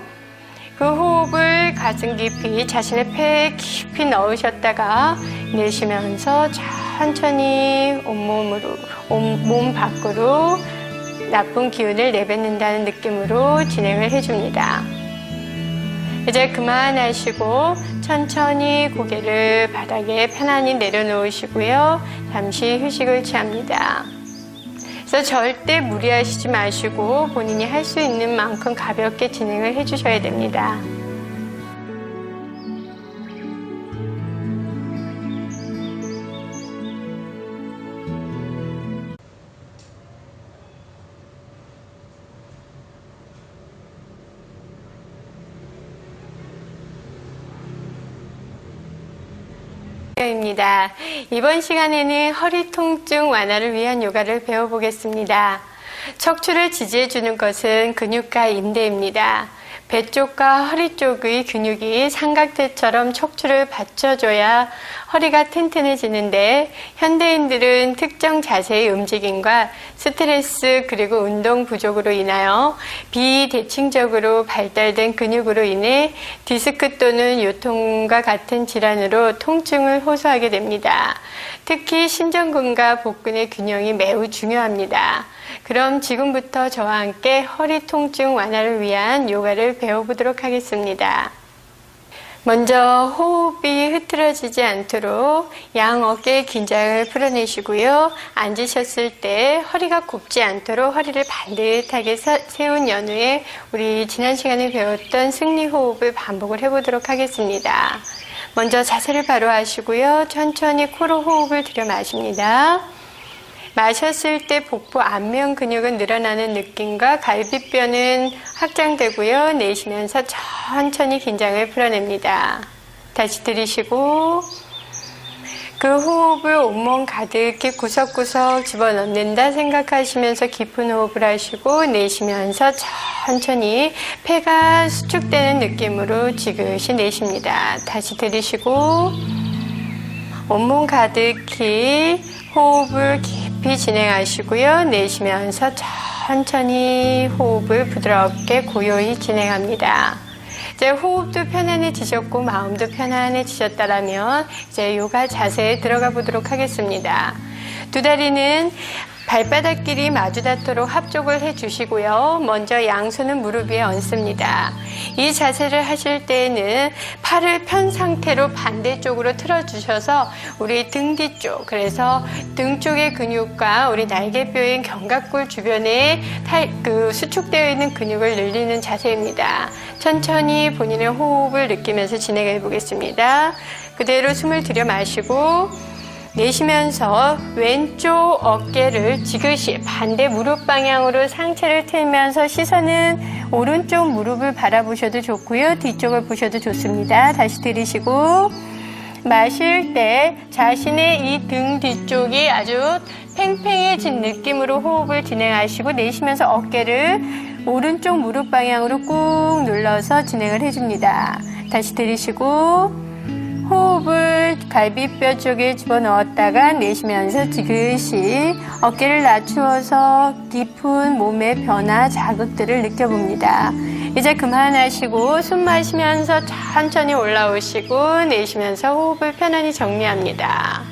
그 호흡을 가슴 깊이 자신의 폐에 깊이 넣으셨다가 내쉬면서 천천히 몸 밖으로 나쁜 기운을 내뱉는다는 느낌으로 진행을 해줍니다. 이제 그만하시고 천천히 고개를 바닥에 편안히 내려놓으시고요. 잠시 휴식을 취합니다. 그래서 절대 무리하시지 마시고 본인이 할 수 있는 만큼 가볍게 진행을 해주셔야 됩니다. 입니다. 이번 시간에는 허리 통증 완화를 위한 요가를 배워보겠습니다. 척추를 지지해주는 것은 근육과 인대입니다. 배 쪽과 허리 쪽의 근육이 삼각대처럼 척추를 받쳐줘야 허리가 튼튼해지는데 현대인들은 특정 자세의 움직임과 스트레스 그리고 운동 부족으로 인하여 비대칭적으로 발달된 근육으로 인해 디스크 또는 요통과 같은 질환으로 통증을 호소하게 됩니다. 특히 신전근과 복근의 균형이 매우 중요합니다. 그럼 지금부터 저와 함께 허리 통증 완화를 위한 요가를 배워보도록 하겠습니다. 먼저 호흡이 흐트러지지 않도록 양 어깨의 긴장을 풀어내시고요. 앉으셨을 때 허리가 굽지 않도록 허리를 반듯하게 세운 연후에 우리 지난 시간에 배웠던 승리 호흡을 반복을 해보도록 하겠습니다. 먼저 자세를 바로 하시고요. 천천히 코로 호흡을 들여 마십니다. 마셨을 때 복부 안면 근육은 늘어나는 느낌과 갈비뼈는 확장되고요. 내쉬면서 천천히 긴장을 풀어냅니다. 다시 들이쉬고 그 호흡을 온몸 가득히 구석구석 집어넣는다 생각하시면서 깊은 호흡을 하시고 내쉬면서 천천히 폐가 수축되는 느낌으로 지그시 내쉽니다. 다시 들이쉬고 온몸 가득히 호흡을 깊이 진행하시고요. 내쉬면서 천천히 호흡을 부드럽게 고요히 진행합니다. 이제 호흡도 편안해지셨고 마음도 편안해지셨다라면 이제 요가 자세에 들어가 보도록 하겠습니다. 두 다리는 발바닥끼리 마주 닿도록 합족을 해주시고요. 먼저 양손은 무릎 위에 얹습니다. 이 자세를 하실 때에는 팔을 편 상태로 반대쪽으로 틀어주셔서 우리 등 뒤쪽, 그래서 등 쪽의 근육과 우리 날개뼈인 견갑골 주변에 수축되어 있는 근육을 늘리는 자세입니다. 천천히 본인의 호흡을 느끼면서 진행해 보겠습니다. 그대로 숨을 들여 마시고 내쉬면서 왼쪽 어깨를 지그시 반대 무릎 방향으로 상체를 틀면서 시선은 오른쪽 무릎을 바라보셔도 좋고요. 뒤쪽을 보셔도 좋습니다. 다시 들이쉬고 마실 때 자신의 이 등 뒤쪽이 아주 팽팽해진 느낌으로 호흡을 진행하시고 내쉬면서 어깨를 오른쪽 무릎 방향으로 꾹 눌러서 진행을 해줍니다. 다시 들이쉬고 호흡을 갈비뼈 쪽에 집어넣었다가 내쉬면서 지그시 어깨를 낮추어서 깊은 몸의 변화, 자극들을 느껴봅니다. 이제 그만하시고 숨 마시면서 천천히 올라오시고 내쉬면서 호흡을 편안히 정리합니다.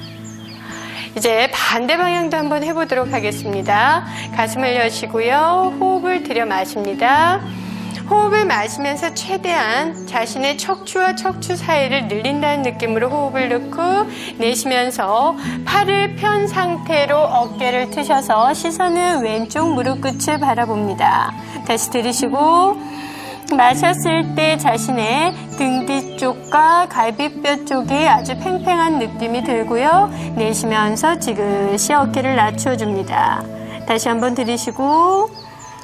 이제 반대 방향도 한번 해보도록 하겠습니다. 가슴을 여시고요. 호흡을 들여 마십니다. 호흡을 마시면서 최대한 자신의 척추와 척추 사이를 늘린다는 느낌으로 호흡을 넣고 내쉬면서 팔을 편 상태로 어깨를 트셔서 시선은 왼쪽 무릎 끝을 바라봅니다. 다시 들이쉬고 마셨을 때 자신의 등 뒤쪽과 갈비뼈 쪽이 아주 팽팽한 느낌이 들고요. 내쉬면서 지그시 어깨를 낮춰줍니다. 다시 한번 들이쉬고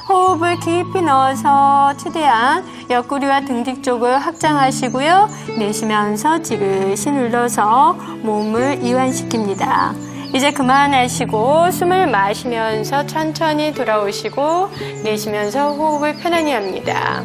호흡을 깊이 넣어서 최대한 옆구리와 등 뒤쪽을 확장하시고요. 내쉬면서 지그시 눌러서 몸을 이완시킵니다. 이제 그만하시고 숨을 마시면서 천천히 돌아오시고 내쉬면서 호흡을 편안히 합니다.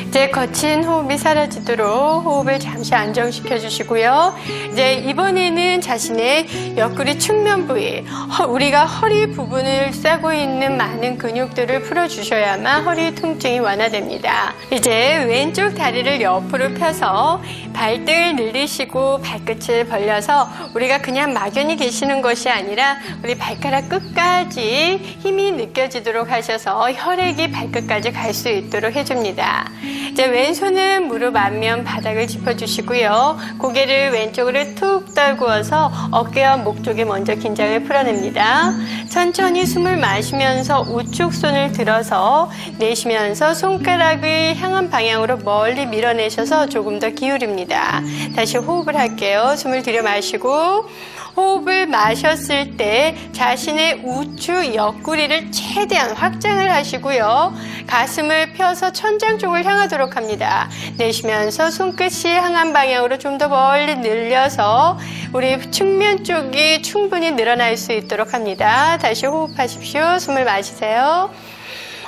이제 거친 호흡이 사라지도록 호흡을 잠시 안정시켜 주시고요. 이제 이번에는 자신의 옆구리 측면 부위, 우리가 허리 부분을 싸고 있는 많은 근육들을 풀어주셔야만 허리 통증이 완화됩니다. 이제 왼쪽 다리를 옆으로 펴서 발등을 늘리시고 발끝을 벌려서 우리가 그냥 막연히 계시는 것이 아니라 우리 발가락 끝까지 힘이 느껴지도록 하셔서 혈액이 발끝까지 갈 수 있도록 해줍니다. 이제 왼손은 무릎 앞면 바닥을 짚어주시고요. 고개를 왼쪽으로 툭 떨구어서 어깨와 목 쪽에 먼저 긴장을 풀어냅니다. 천천히 숨을 마시면서 우측 손을 들어서 내쉬면서 손가락을 향한 방향으로 멀리 밀어내셔서 조금 더 기울입니다. 다시 호흡을 할게요. 숨을 들여 마시고 호흡을 마셨을 때 자신의 우측 옆구리를 최대한 확장을 하시고요. 가슴을 펴서 천장 쪽을 향하도록 합니다. 내쉬면서 손끝이 향한 방향으로 좀 더 멀리 늘려서 우리 측면 쪽이 충분히 늘어날 수 있도록 합니다. 다시 호흡하십시오. 숨을 마시세요.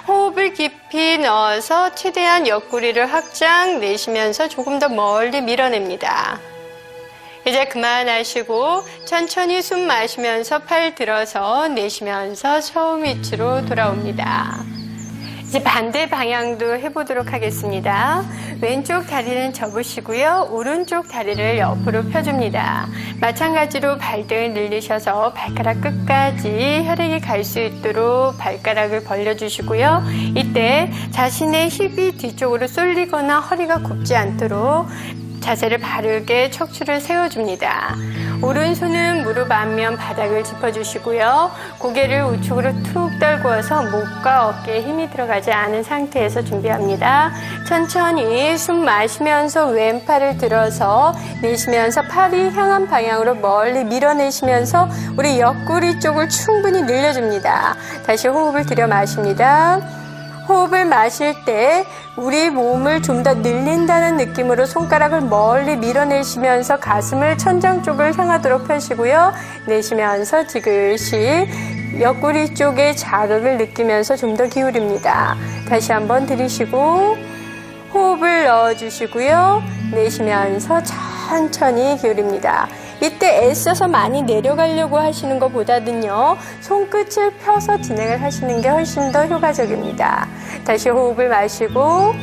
호흡을 깊이 넣어서 최대한 옆구리를 확장, 내쉬면서 조금 더 멀리 밀어냅니다. 이제 그만하시고 천천히 숨 마시면서 팔 들어서 내쉬면서 처음 위치로 돌아옵니다. 이제 반대 방향도 해보도록 하겠습니다. 왼쪽 다리는 접으시고요. 오른쪽 다리를 옆으로 펴줍니다. 마찬가지로 발등을 늘리셔서 발가락 끝까지 혈액이 갈 수 있도록 발가락을 벌려주시고요. 이때 자신의 힙이 뒤쪽으로 쏠리거나 허리가 굽지 않도록 자세를 바르게 척추를 세워줍니다. 오른손은 무릎 앞면 바닥을 짚어주시고요. 고개를 우측으로 툭 떨구어서 목과 어깨에 힘이 들어가지 않은 상태에서 준비합니다. 천천히 숨 마시면서 왼팔을 들어서 내쉬면서 팔이 향한 방향으로 멀리 밀어내시면서 우리 옆구리 쪽을 충분히 늘려줍니다. 다시 호흡을 들여 마십니다. 호흡을 마실 때 우리 몸을 좀 더 늘린다는 느낌으로 손가락을 멀리 밀어내시면서 가슴을 천장 쪽을 향하도록 펴시고요. 내쉬면서 지그시 옆구리 쪽에 자극을 느끼면서 좀 더 기울입니다. 다시 한번 들이쉬고 호흡을 넣어주시고요. 내쉬면서 천천히 기울입니다. 이때 애써서 많이 내려가려고 하시는 것보다는요, 손끝을 펴서 진행을 하시는 게 훨씬 더 효과적입니다. 다시 호흡을 마시고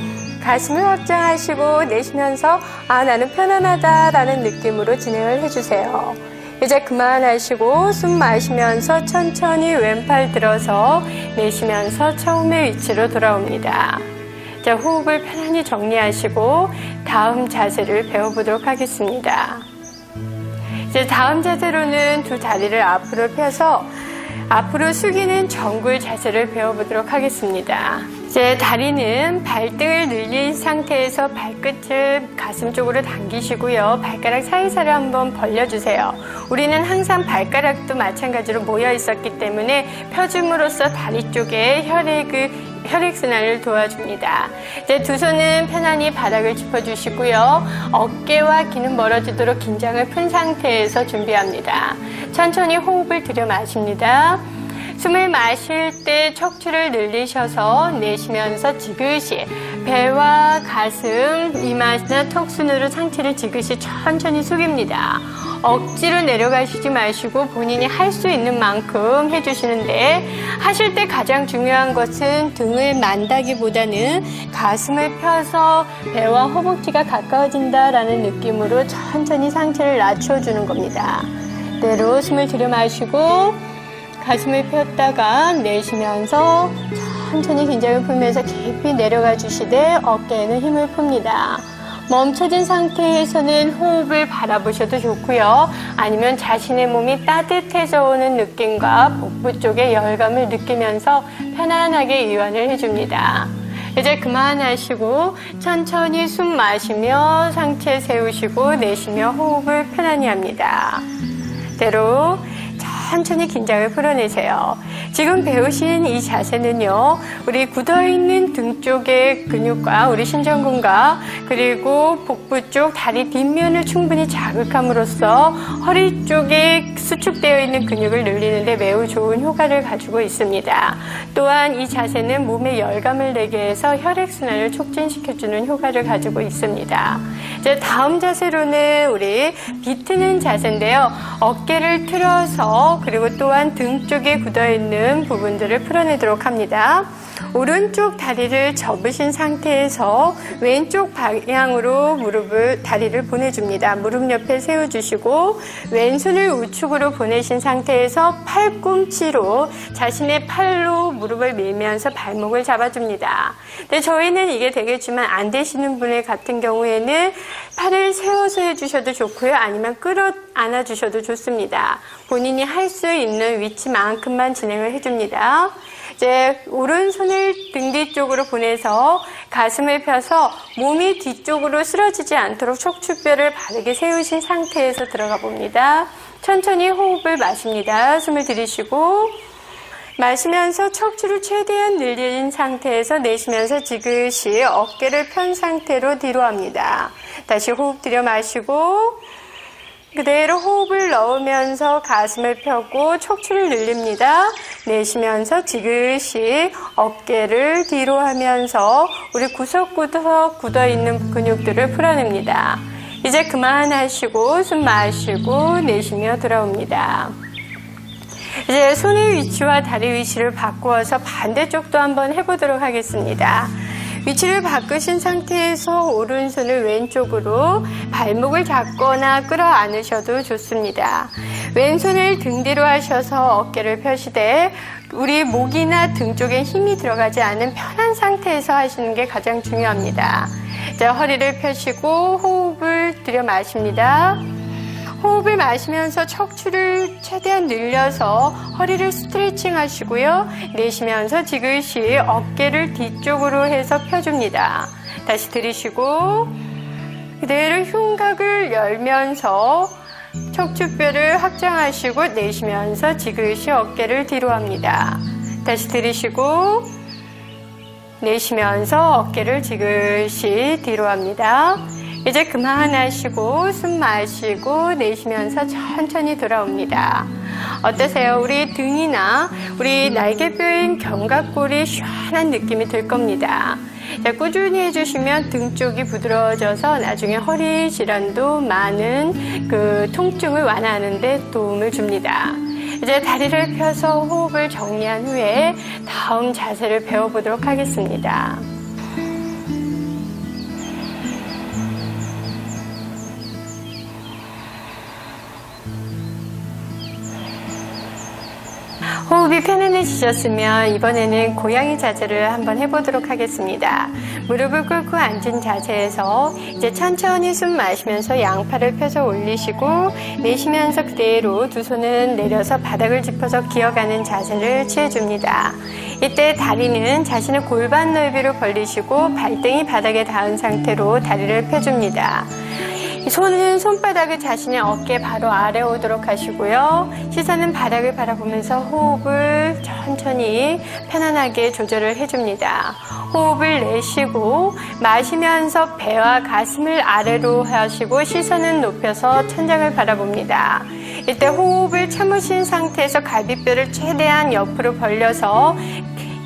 가슴을 확장하시고 내쉬면서 나는 편안하다라는 느낌으로 진행을 해주세요. 이제 그만하시고 숨 마시면서 천천히 왼팔 들어서 내쉬면서 처음의 위치로 돌아옵니다. 자, 호흡을 편안히 정리하시고 다음 자세를 배워보도록 하겠습니다. 이제 다음 자세로는 두 다리를 앞으로 펴서 앞으로 숙이는 정굴 자세를 배워보도록 하겠습니다. 이제 다리는 발등을 늘린 상태에서 발끝을 가슴 쪽으로 당기시고요. 발가락 사이사이를 한번 벌려주세요. 우리는 항상 발가락도 마찬가지로 모여 있었기 때문에 펴줌으로써 다리 쪽에 혈액을 혈액순환을 도와줍니다. 이제 두 손은 편안히 바닥을 짚어주시고요. 어깨와 귀는 멀어지도록 긴장을 푼 상태에서 준비합니다. 천천히 호흡을 들여 마십니다. 숨을 마실 때 척추를 늘리셔서 내쉬면서 지그시 배와 가슴, 이마나 턱순으로 상체를 지그시 천천히 숙입니다. 억지로 내려가시지 마시고 본인이 할 수 있는 만큼 해주시는데, 하실 때 가장 중요한 것은 등을 만다기보다는 가슴을 펴서 배와 허벅지가 가까워진다라는 느낌으로 천천히 상체를 낮춰주는 겁니다. 그대로 숨을 들여 마시고 가슴을 폈다가 내쉬면서 천천히 긴장을 풀면서 깊이 내려가 주시되 어깨에는 힘을 풉니다. 멈춰진 상태에서는 호흡을 바라보셔도 좋고요. 아니면 자신의 몸이 따뜻해져 오는 느낌과 복부 쪽에 열감을 느끼면서 편안하게 이완을 해줍니다. 이제 그만하시고 천천히 숨 마시며 상체 세우시고 내쉬며 호흡을 편안히 합니다. 그대로 천천히 긴장을 풀어내세요. 지금 배우신 이 자세는요, 우리 굳어있는 등 쪽의 근육과 우리 심전근과 그리고 복부 쪽 다리 뒷면을 충분히 자극함으로써 허리 쪽에 수축되어 있는 근육을 늘리는데 매우 좋은 효과를 가지고 있습니다. 또한 이 자세는 몸에 열감을 내게 해서 혈액순환을 촉진시켜주는 효과를 가지고 있습니다. 이제 다음 자세로는 우리 비트는 자세인데요. 어깨를 틀어서 그리고 또한 등 쪽에 굳어있는 부분들을 풀어내도록 합니다. 오른쪽 다리를 접으신 상태에서 왼쪽 방향으로 다리를 보내줍니다. 무릎 옆에 세워주시고 왼손을 우측으로 보내신 상태에서 팔꿈치로 자신의 팔로 무릎을 밀면서 발목을 잡아줍니다. 근데 저희는 이게 되겠지만 안 되시는 분의 같은 경우에는 팔을 세워서 해주셔도 좋고요. 아니면 끌어 안아주셔도 좋습니다. 본인이 할 수 있는 위치만큼만 진행을 해줍니다. 이제 오른손을 등 뒤쪽으로 보내서 가슴을 펴서 몸이 뒤쪽으로 쓰러지지 않도록 척추뼈를 바르게 세우신 상태에서 들어가 봅니다. 천천히 호흡을 마십니다. 숨을 들이쉬고 마시면서 척추를 최대한 늘린 상태에서 내쉬면서 지그시 어깨를 편 상태로 뒤로 합니다. 다시 호흡 들여 마시고 그대로 호흡을 넣으면서 가슴을 펴고 척추를 늘립니다. 내쉬면서 지그시 어깨를 뒤로 하면서 우리 구석구석 굳어있는 근육들을 풀어냅니다. 이제 그만하시고 숨 마시고 내쉬며 돌아옵니다. 이제 손의 위치와 다리 위치를 바꾸어서 반대쪽도 한번 해보도록 하겠습니다. 위치를 바꾸신 상태에서 오른손을 왼쪽으로 발목을 잡거나 끌어 안으셔도 좋습니다. 왼손을 등 뒤로 하셔서 어깨를 펴시되 우리 목이나 등 쪽에 힘이 들어가지 않은 편한 상태에서 하시는 게 가장 중요합니다. 자, 허리를 펴시고 호흡을 들여 마십니다. 호흡을 마시면서 척추를 최대한 늘려서 허리를 스트레칭 하시고요. 내쉬면서 지그시 어깨를 뒤쪽으로 해서 펴줍니다. 다시 들이쉬고 그대로 흉곽을 열면서 척추뼈를 확장하시고 내쉬면서 지그시 어깨를 뒤로 합니다. 다시 들이쉬고 내쉬면서 어깨를 지그시 뒤로 합니다. 이제 그만하시고 숨 마시고 내쉬면서 천천히 돌아옵니다. 어떠세요? 우리 등이나 우리 날개뼈인 견갑골이 시원한 느낌이 들 겁니다. 자, 꾸준히 해주시면 등 쪽이 부드러워져서 나중에 허리 질환도 많은 그 통증을 완화하는 데 도움을 줍니다. 이제 다리를 펴서 호흡을 정리한 후에 다음 자세를 배워보도록 하겠습니다. 호흡이 편안해지셨으면 이번에는 고양이 자세를 한번 해보도록 하겠습니다. 무릎을 꿇고 앉은 자세에서 이제 천천히 숨 마시면서 양팔을 펴서 올리시고 내쉬면서 그대로 두 손은 내려서 바닥을 짚어서 기어가는 자세를 취해줍니다. 이때 다리는 자신의 골반 넓이로 벌리시고 발등이 바닥에 닿은 상태로 다리를 펴줍니다. 손은 손바닥을 자신의 어깨 바로 아래 오도록 하시고요. 시선은 바닥을 바라보면서 호흡을 천천히 편안하게 조절을 해줍니다. 호흡을 내쉬고 마시면서 배와 가슴을 아래로 하시고 시선은 높여서 천장을 바라봅니다. 이때 호흡을 참으신 상태에서 갈비뼈를 최대한 옆으로 벌려서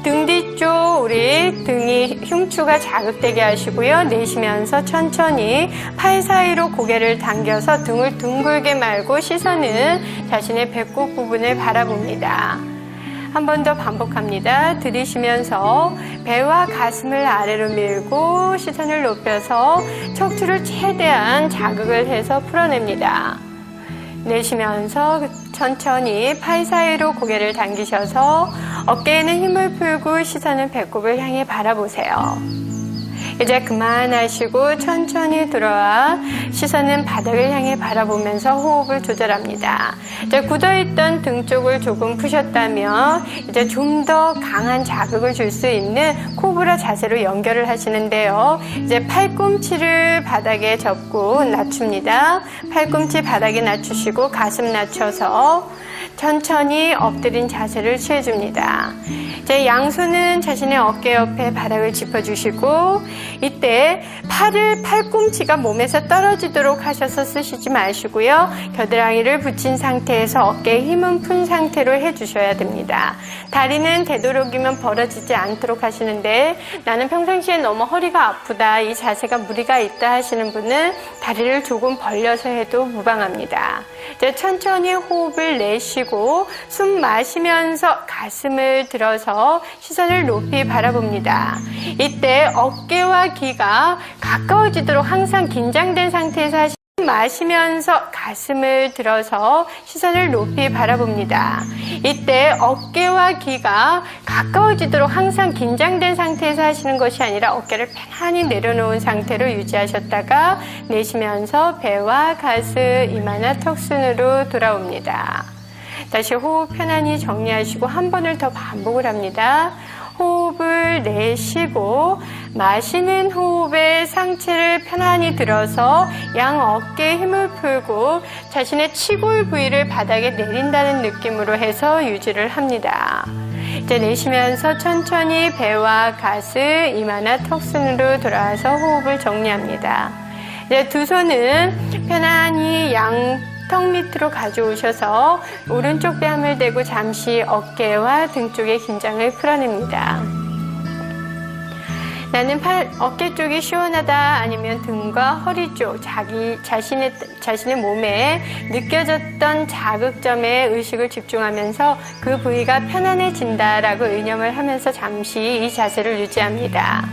등 뒤쪽 우리 등이 흉추가 자극되게 하시고요. 내쉬면서 천천히 팔 사이로 고개를 당겨서 등을 둥글게 말고 시선은 자신의 배꼽 부분을 바라봅니다. 한 번 더 반복합니다. 들이쉬면서 배와 가슴을 아래로 밀고 시선을 높여서 척추를 최대한 자극을 해서 풀어냅니다. 내쉬면서 천천히 팔 사이로 고개를 당기셔서 어깨에는 힘을 풀고 시선은 배꼽을 향해 바라보세요. 이제 그만하시고 천천히 들어와 시선은 바닥을 향해 바라보면서 호흡을 조절합니다. 이제 굳어있던 등 쪽을 조금 푸셨다면 이제 좀 더 강한 자극을 줄 수 있는 코브라 자세로 연결을 하시는데요. 이제 팔꿈치를 바닥에 접고 낮춥니다. 팔꿈치 바닥에 낮추시고 가슴 낮춰서 천천히 엎드린 자세를 취해줍니다. 이제 양손은 자신의 어깨 옆에 바닥을 짚어주시고 이때 팔꿈치가 몸에서 떨어지도록 하셔서 쓰시지 마시고요. 겨드랑이를 붙인 상태에서 어깨에 힘은 푼 상태로 해주셔야 됩니다. 다리는 되도록이면 벌어지지 않도록 하시는데 나는 평상시에 너무 허리가 아프다, 이 자세가 무리가 있다 하시는 분은 다리를 조금 벌려서 해도 무방합니다. 이제 천천히 호흡을 내쉬고 숨 마시면서 가슴을 들어서 시선을 높이 바라봅니다. 이때 어깨와 귀가 가까워지도록 항상 긴장된 상태에서 하시면 마시면서 가슴을 들어서 시선을 높이 바라봅니다. 이때 어깨와 귀가 가까워지도록 항상 긴장된 상태에서 하시는 것이 아니라 어깨를 편안히 내려놓은 상태로 유지하셨다가 내쉬면서 배와 가슴, 이마나 턱순으로 돌아옵니다. 다시 호흡 편안히 정리하시고 한 번을 더 반복을 합니다. 호흡을 내쉬고 마시는 호흡에 상체를 편안히 들어서 양 어깨에 힘을 풀고 자신의 치골 부위를 바닥에 내린다는 느낌으로 해서 유지를 합니다. 이제 내쉬면서 천천히 배와 가슴, 이마나 턱순으로 돌아와서 호흡을 정리합니다. 이제 두 손은 편안히 양 턱 밑으로 가져오셔서 오른쪽 뺨을 대고 잠시 어깨와 등 쪽의 긴장을 풀어냅니다. 나는 어깨 쪽이 시원하다 아니면 등과 허리 쪽 자신의 몸에 느껴졌던 자극점에 의식을 집중하면서 그 부위가 편안해진다라고 의념을 하면서 잠시 이 자세를 유지합니다.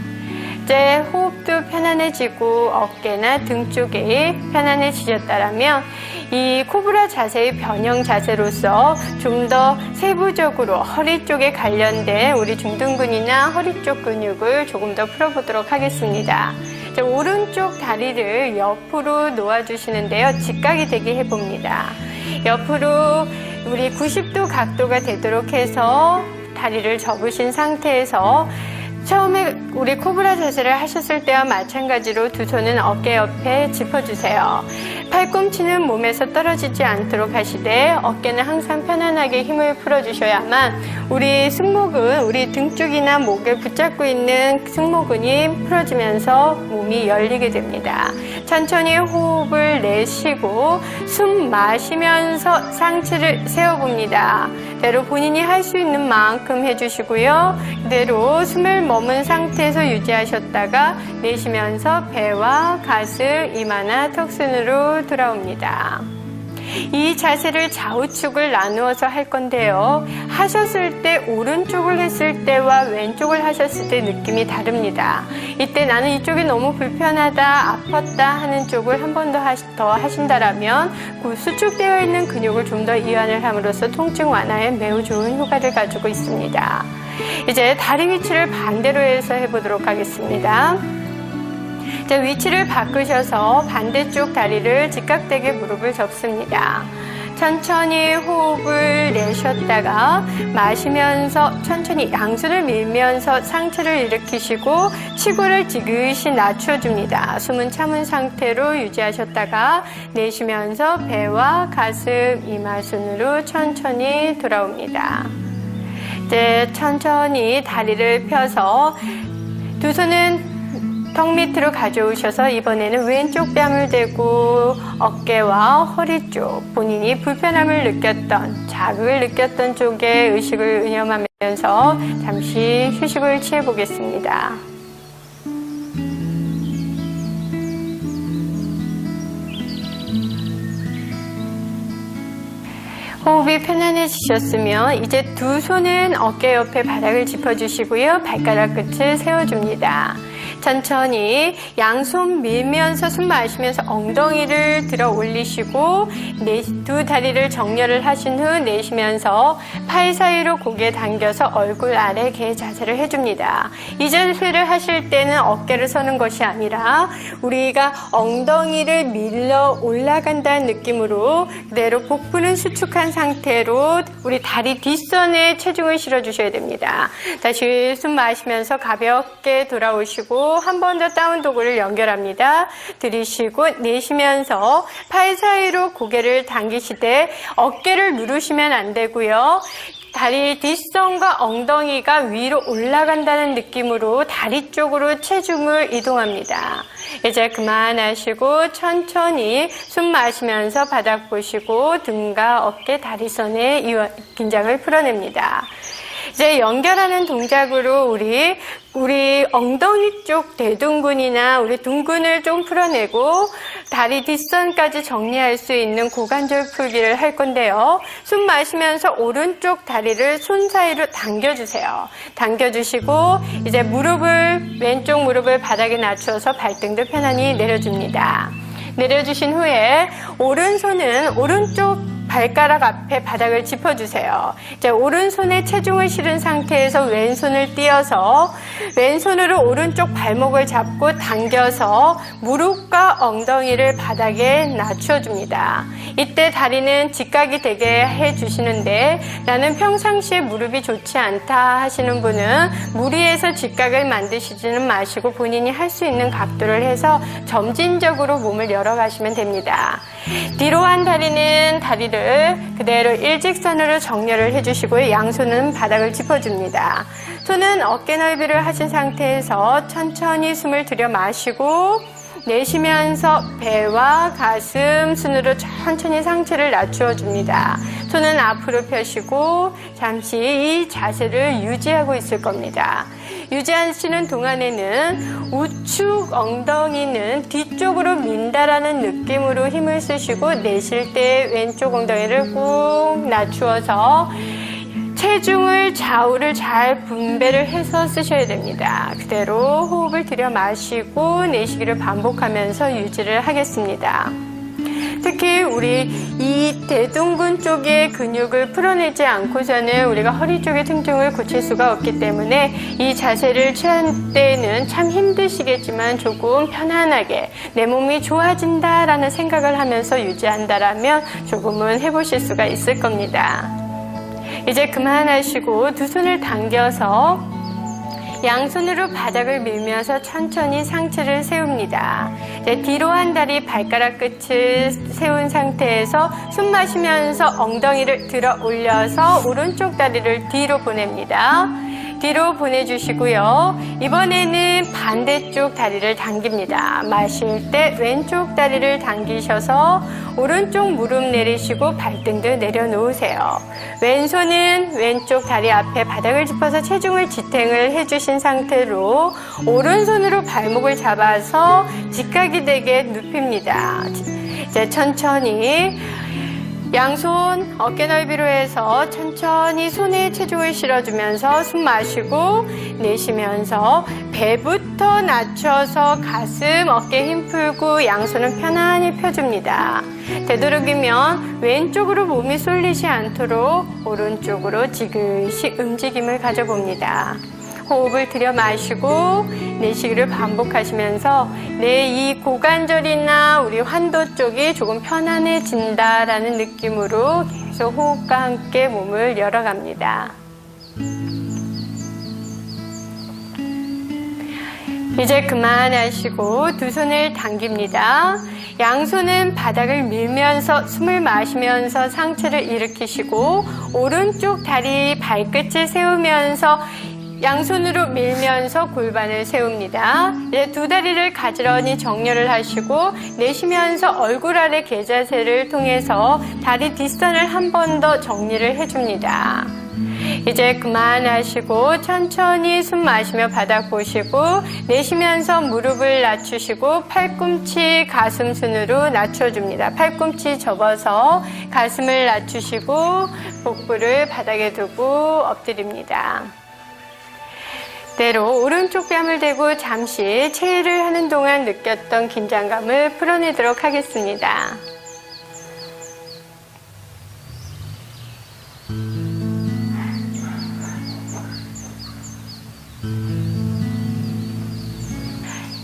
이제 호흡도 편안해지고 어깨나 등 쪽이 편안해지셨다면 이 코브라 자세의 변형 자세로서 좀 더 세부적으로 허리 쪽에 관련된 우리 중둔근이나 허리 쪽 근육을 조금 더 풀어보도록 하겠습니다. 이제 오른쪽 다리를 옆으로 놓아주시는데요. 직각이 되게 해봅니다. 옆으로 우리 90도 각도가 되도록 해서 다리를 접으신 상태에서 처음에 우리 코브라 자세를 하셨을 때와 마찬가지로 두 손은 어깨 옆에 짚어주세요. 팔꿈치는 몸에서 떨어지지 않도록 하시되 어깨는 항상 편안하게 힘을 풀어주셔야만 우리 승모근, 우리 등 쪽이나 목을 붙잡고 있는 승모근이 풀어지면서 몸이 열리게 됩니다. 천천히 호흡을 내쉬고 숨 마시면서 상체를 세워봅니다. 그대로 본인이 할 수 있는 만큼 해주시고요. 그대로 숨을 머문 상태에서 유지하셨다가 내쉬면서 배와 가슴, 이마나 턱순으로 돌아옵니다. 이 자세를 좌우측을 나누어서 할 건데요. 하셨을 때 오른쪽을 했을 때와 왼쪽을 하셨을 때 느낌이 다릅니다. 이때 나는 이쪽이 너무 불편하다, 아팠다 하는 쪽을 한 번 더 하신다라면 그 수축되어 있는 근육을 좀 더 이완을 함으로써 통증 완화에 매우 좋은 효과를 가지고 있습니다. 이제 다리 위치를 반대로 해서 해보도록 하겠습니다. 위치를 바꾸셔서 반대쪽 다리를 직각되게 무릎을 접습니다. 천천히 호흡을 내쉬었다가 마시면서 천천히 양손을 밀면서 상체를 일으키시고 치골을 지그시 낮춰줍니다. 숨은 참은 상태로 유지하셨다가 내쉬면서 배와 가슴, 이마순으로 천천히 돌아옵니다. 이제 천천히 다리를 펴서 두 손은 턱 밑으로 가져오셔서 이번에는 왼쪽 뺨을 대고 어깨와 허리 쪽, 본인이 불편함을 느꼈던, 자극을 느꼈던 쪽에 의식을 의념하면서 잠시 휴식을 취해 보겠습니다. 호흡이 편안해지셨으면 이제 두 손은 어깨 옆에 바닥을 짚어주시고요. 발가락 끝을 세워줍니다. 천천히 양손 밀면서 숨 마시면서 엉덩이를 들어 올리시고 두 다리를 정렬을 하신 후 내쉬면서 팔 사이로 고개 당겨서 얼굴 아래 개 자세를 해줍니다. 이 자세를 하실 때는 어깨를 서는 것이 아니라 우리가 엉덩이를 밀러 올라간다는 느낌으로 그대로 복부는 수축한 상태로 우리 다리 뒷선에 체중을 실어주셔야 됩니다. 다시 숨 마시면서 가볍게 돌아오시고 한 번 더 다운 도구를 연결합니다. 들이쉬고 내쉬면서 팔 사이로 고개를 당기시되 어깨를 누르시면 안 되고요. 다리 뒷선과 엉덩이가 위로 올라간다는 느낌으로 다리 쪽으로 체중을 이동합니다. 이제 그만하시고 천천히 숨 마시면서 바닥 보시고 등과 어깨, 다리선의 긴장을 풀어냅니다. 이제 연결하는 동작으로 우리 엉덩이 쪽 대둔근이나 우리 둔근을 좀 풀어내고 다리 뒷선까지 정리할 수 있는 고관절 풀기를 할 건데요. 숨 마시면서 오른쪽 다리를 손 사이로 당겨주세요. 당겨주시고 이제 왼쪽 무릎을 바닥에 낮춰서 발등도 편안히 내려줍니다. 내려주신 후에 오른손은 오른쪽 발가락 앞에 바닥을 짚어주세요. 이제 오른손에 체중을 실은 상태에서 왼손을 띄어서 왼손으로 오른쪽 발목을 잡고 당겨서 무릎과 엉덩이를 바닥에 낮춰줍니다. 이때 다리는 직각이 되게 해주시는데 나는 평상시에 무릎이 좋지 않다 하시는 분은 무리해서 직각을 만드시지는 마시고 본인이 할 수 있는 각도를 해서 점진적으로 몸을 열어가시면 됩니다. 뒤로 한 다리는 다리를 그대로 일직선으로 정렬을 해주시고요. 양손은 바닥을 짚어줍니다. 손은 어깨 넓이를 하신 상태에서 천천히 숨을 들여 마시고 내쉬면서 배와 가슴 순으로 천천히 상체를 낮추어 줍니다. 손은 앞으로 펴시고 잠시 이 자세를 유지하고 있을 겁니다. 유지하시는 동안에는 우측 엉덩이는 뒤쪽으로 민다라는 느낌으로 힘을 쓰시고 내쉴 때 왼쪽 엉덩이를 꾹 낮추어서 체중을 좌우를 잘 분배를 해서 쓰셔야 됩니다. 그대로 호흡을 들여 마시고 내쉬기를 반복하면서 유지를 하겠습니다. 특히 우리 이 대둔근 쪽의 근육을 풀어내지 않고서는 우리가 허리 쪽의 통증을 고칠 수가 없기 때문에 이 자세를 취할 때는 참 힘드시겠지만 조금 편안하게 내 몸이 좋아진다라는 생각을 하면서 유지한다라면 조금은 해보실 수가 있을 겁니다. 이제 그만하시고 두 손을 당겨서 양손으로 바닥을 밀면서 천천히 상체를 세웁니다. 이제 뒤로 한 다리 발가락 끝을 세운 상태에서 숨 마시면서 엉덩이를 들어 올려서 오른쪽 다리를 뒤로 보냅니다. 뒤로 보내주시고요. 이번에는 반대쪽 다리를 당깁니다. 마실 때 왼쪽 다리를 당기셔서 오른쪽 무릎 내리시고 발등도 내려놓으세요. 왼손은 왼쪽 다리 앞에 바닥을 짚어서 체중을 지탱을 해주신 상태로 오른손으로 발목을 잡아서 직각이 되게 눕힙니다. 이제 천천히 양손 어깨 넓이로 해서 천천히 손에 체중을 실어주면서 숨 마시고 내쉬면서 배부터 낮춰서 가슴, 어깨 힘 풀고 양손은 편안히 펴줍니다. 되도록이면 왼쪽으로 몸이 쏠리지 않도록 오른쪽으로 지그시 움직임을 가져봅니다. 호흡을 들여 마시고 내쉬기를 반복하시면서 내 이 고관절이나 우리 환도 쪽이 조금 편안해진다라는 느낌으로 계속 호흡과 함께 몸을 열어갑니다. 이제 그만하시고 두 손을 당깁니다. 양손은 바닥을 밀면서 숨을 마시면서 상체를 일으키시고 오른쪽 다리 발끝을 세우면서 양손으로 밀면서 골반을 세웁니다. 이제 두 다리를 가지런히 정렬을 하시고 내쉬면서 얼굴 아래 개자세를 통해서 다리 뒷선을 한 번 더 정리를 해줍니다. 이제 그만하시고 천천히 숨 마시며 바닥 보시고 내쉬면서 무릎을 낮추시고 팔꿈치 가슴순으로 낮춰줍니다. 팔꿈치 접어서 가슴을 낮추시고 복부를 바닥에 두고 엎드립니다. 그대로 오른쪽 뺨을 대고 잠시 체위를 하는 동안 느꼈던 긴장감을 풀어내도록 하겠습니다.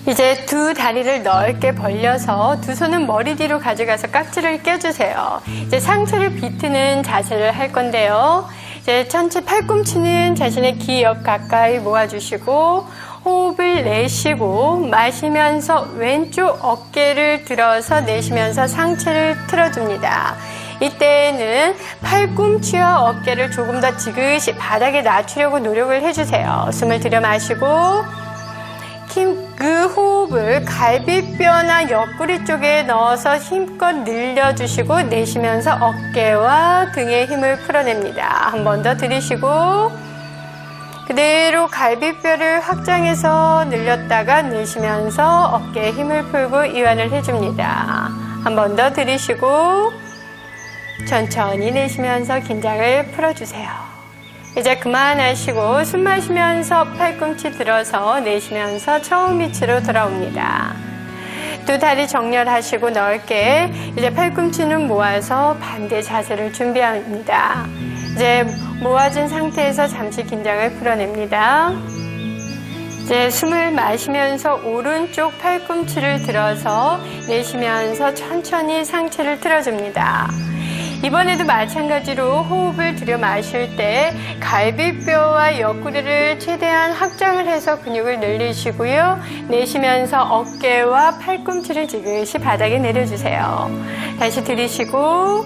이제 두 다리를 넓게 벌려서 두 손은 머리 뒤로 가져가서 깍지를 껴주세요. 이제 상체를 비트는 자세를 할 건데요. 이제 전체 팔꿈치는 자신의 귀 옆 가까이 모아주시고 호흡을 내쉬고 마시면서 왼쪽 어깨를 들어서 내쉬면서 상체를 틀어줍니다. 이때는 팔꿈치와 어깨를 조금 더 지그시 바닥에 낮추려고 노력을 해주세요. 숨을 들여 마시고 그 호흡을 갈비뼈나 옆구리 쪽에 넣어서 힘껏 늘려주시고 내쉬면서 어깨와 등의 힘을 풀어냅니다. 한 번 더 들이쉬고 그대로 갈비뼈를 확장해서 늘렸다가 내쉬면서 어깨에 힘을 풀고 이완을 해줍니다. 한 번 더 들이쉬고 천천히 내쉬면서 긴장을 풀어주세요. 이제 그만하시고 숨 마시면서 팔꿈치 들어서 내쉬면서 처음 위치로 돌아옵니다. 두 다리 정렬하시고 넓게 이제 팔꿈치는 모아서 반대 자세를 준비합니다. 이제 모아진 상태에서 잠시 긴장을 풀어냅니다. 이제 숨을 마시면서 오른쪽 팔꿈치를 들어서 내쉬면서 천천히 상체를 틀어줍니다. 이번에도 마찬가지로 호흡을 들여 마실 때 갈비뼈와 옆구리를 최대한 확장을 해서 근육을 늘리시고요. 내쉬면서 어깨와 팔꿈치를 지그시 바닥에 내려주세요. 다시 들이쉬고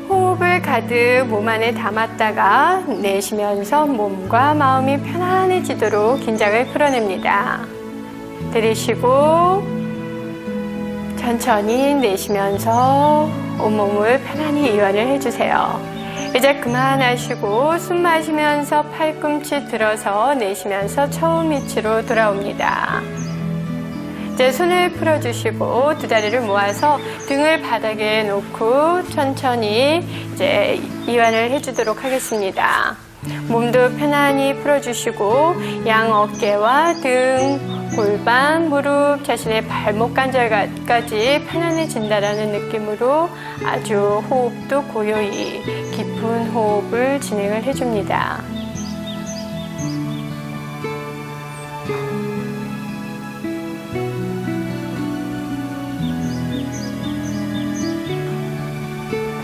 호흡을 가득 몸 안에 담았다가 내쉬면서 몸과 마음이 편안해지도록 긴장을 풀어냅니다. 들이쉬고 천천히 내쉬면서 온몸을 편안히 이완을 해주세요. 이제 그만하시고 숨 마시면서 팔꿈치 들어서 내쉬면서 처음 위치로 돌아옵니다. 이제 손을 풀어주시고 두 다리를 모아서 등을 바닥에 놓고 천천히 이제 이완을 해주도록 하겠습니다. 몸도 편안히 풀어주시고 양 어깨와 등, 골반, 무릎, 자신의 발목 관절까지 편안해진다라는 느낌으로 아주 호흡도 고요히 깊은 호흡을 진행을 해줍니다.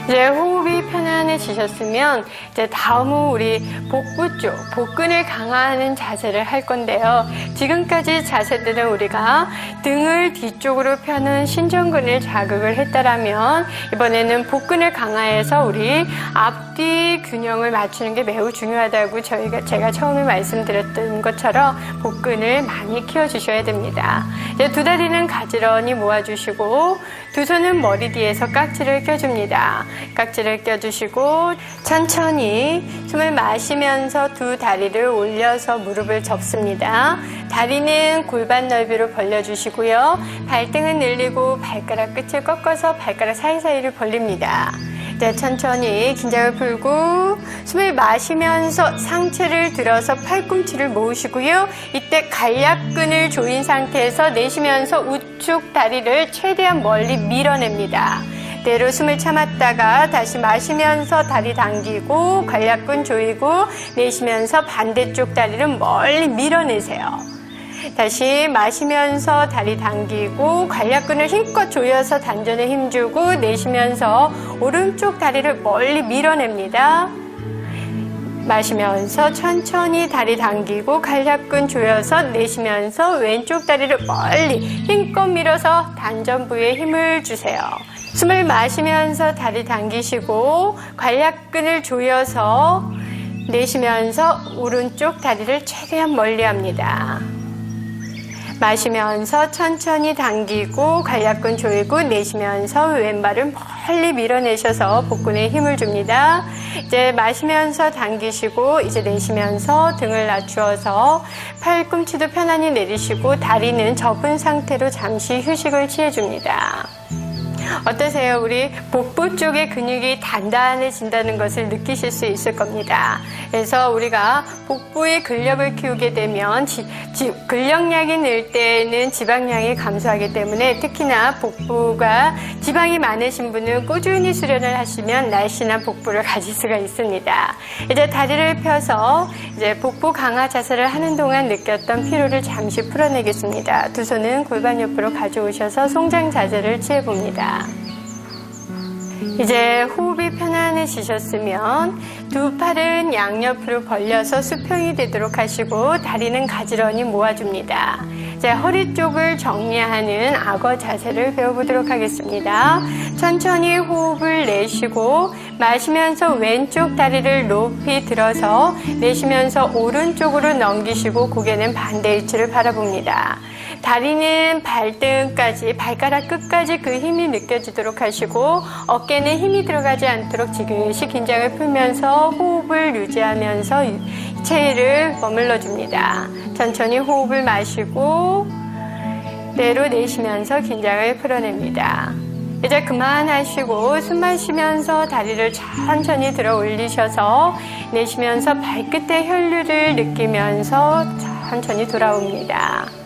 이제 호흡이 편안해지셨으면 이제 다음은 우리 복부 쪽, 복근을 강화하는 자세를 할 건데요. 지금까지 자세들은 우리가 등을 뒤쪽으로 펴는 신전근을 자극을 했다라면 이번에는 복근을 강화해서 우리 앞뒤 균형을 맞추는 게 매우 중요하다고 제가 처음에 말씀드렸던 것처럼 복근을 많이 키워주셔야 됩니다. 이제 두 다리는 가지런히 모아주시고 두 손은 머리 뒤에서 깍지를 껴줍니다. 깍지를 껴주시고 천천히 숨을 마시면서 두 다리를 올려서 무릎을 접습니다. 다리는 골반 넓이로 벌려주시고요. 발등은 늘리고 발가락 끝을 꺾어서 발가락 사이사이를 벌립니다. 네, 천천히 긴장을 풀고 숨을 마시면서 상체를 들어서 팔꿈치를 모으시고요. 이때 간략근을 조인 상태에서 내쉬면서 우측 다리를 최대한 멀리 밀어냅니다. 내로 숨을 참았다가 다시 마시면서 다리 당기고 관략근 조이고 내쉬면서 반대쪽 다리를 멀리 밀어내세요. 다시 마시면서 다리 당기고 관략근을 힘껏 조여서 단전에 힘주고 내쉬면서 오른쪽 다리를 멀리 밀어냅니다. 마시면서 천천히 다리 당기고 관략근 조여서 내쉬면서 왼쪽 다리를 멀리 힘껏 밀어서 단전 부위에 힘을 주세요. 숨을 마시면서 다리 당기시고 관략근을 조여서 내쉬면서 오른쪽 다리를 최대한 멀리 합니다. 마시면서 천천히 당기고 관략근 조이고 내쉬면서 왼발을 멀리 밀어내셔서 복근에 힘을 줍니다. 이제 마시면서 당기시고 이제 내쉬면서 등을 낮추어서 팔꿈치도 편안히 내리시고 다리는 접은 상태로 잠시 휴식을 취해줍니다. 어떠세요? 우리 복부 쪽의 근육이 단단해진다는 것을 느끼실 수 있을 겁니다. 그래서 우리가 복부의 근력을 키우게 되면 근력량이 늘 때는 지방량이 감소하기 때문에 특히나 복부가 지방이 많으신 분은 꾸준히 수련을 하시면 날씬한 복부를 가질 수가 있습니다. 이제 다리를 펴서 이제 복부 강화 자세를 하는 동안 느꼈던 피로를 잠시 풀어내겠습니다. 두 손은 골반 옆으로 가져오셔서 송장 자세를 취해봅니다. 이제 호흡이 편안해지셨으면 두 팔은 양옆으로 벌려서 수평이 되도록 하시고 다리는 가지런히 모아줍니다. 이제 허리 쪽을 정리하는 악어 자세를 배워보도록 하겠습니다. 천천히 호흡을 내쉬고 마시면서 왼쪽 다리를 높이 들어서 내쉬면서 오른쪽으로 넘기시고 고개는 반대 위치를 바라봅니다. 다리는 발등까지 발가락 끝까지 그 힘이 느껴지도록 하시고 어깨는 힘이 들어가지 않도록 지그시 긴장을 풀면서 호흡을 유지하면서 체위를 머물러 줍니다. 천천히 호흡을 마시고 내로 내쉬면서 긴장을 풀어냅니다. 이제 그만하시고 숨 마시면서 다리를 천천히 들어 올리셔서 내쉬면서 발끝에 혈류를 느끼면서 천천히 돌아옵니다.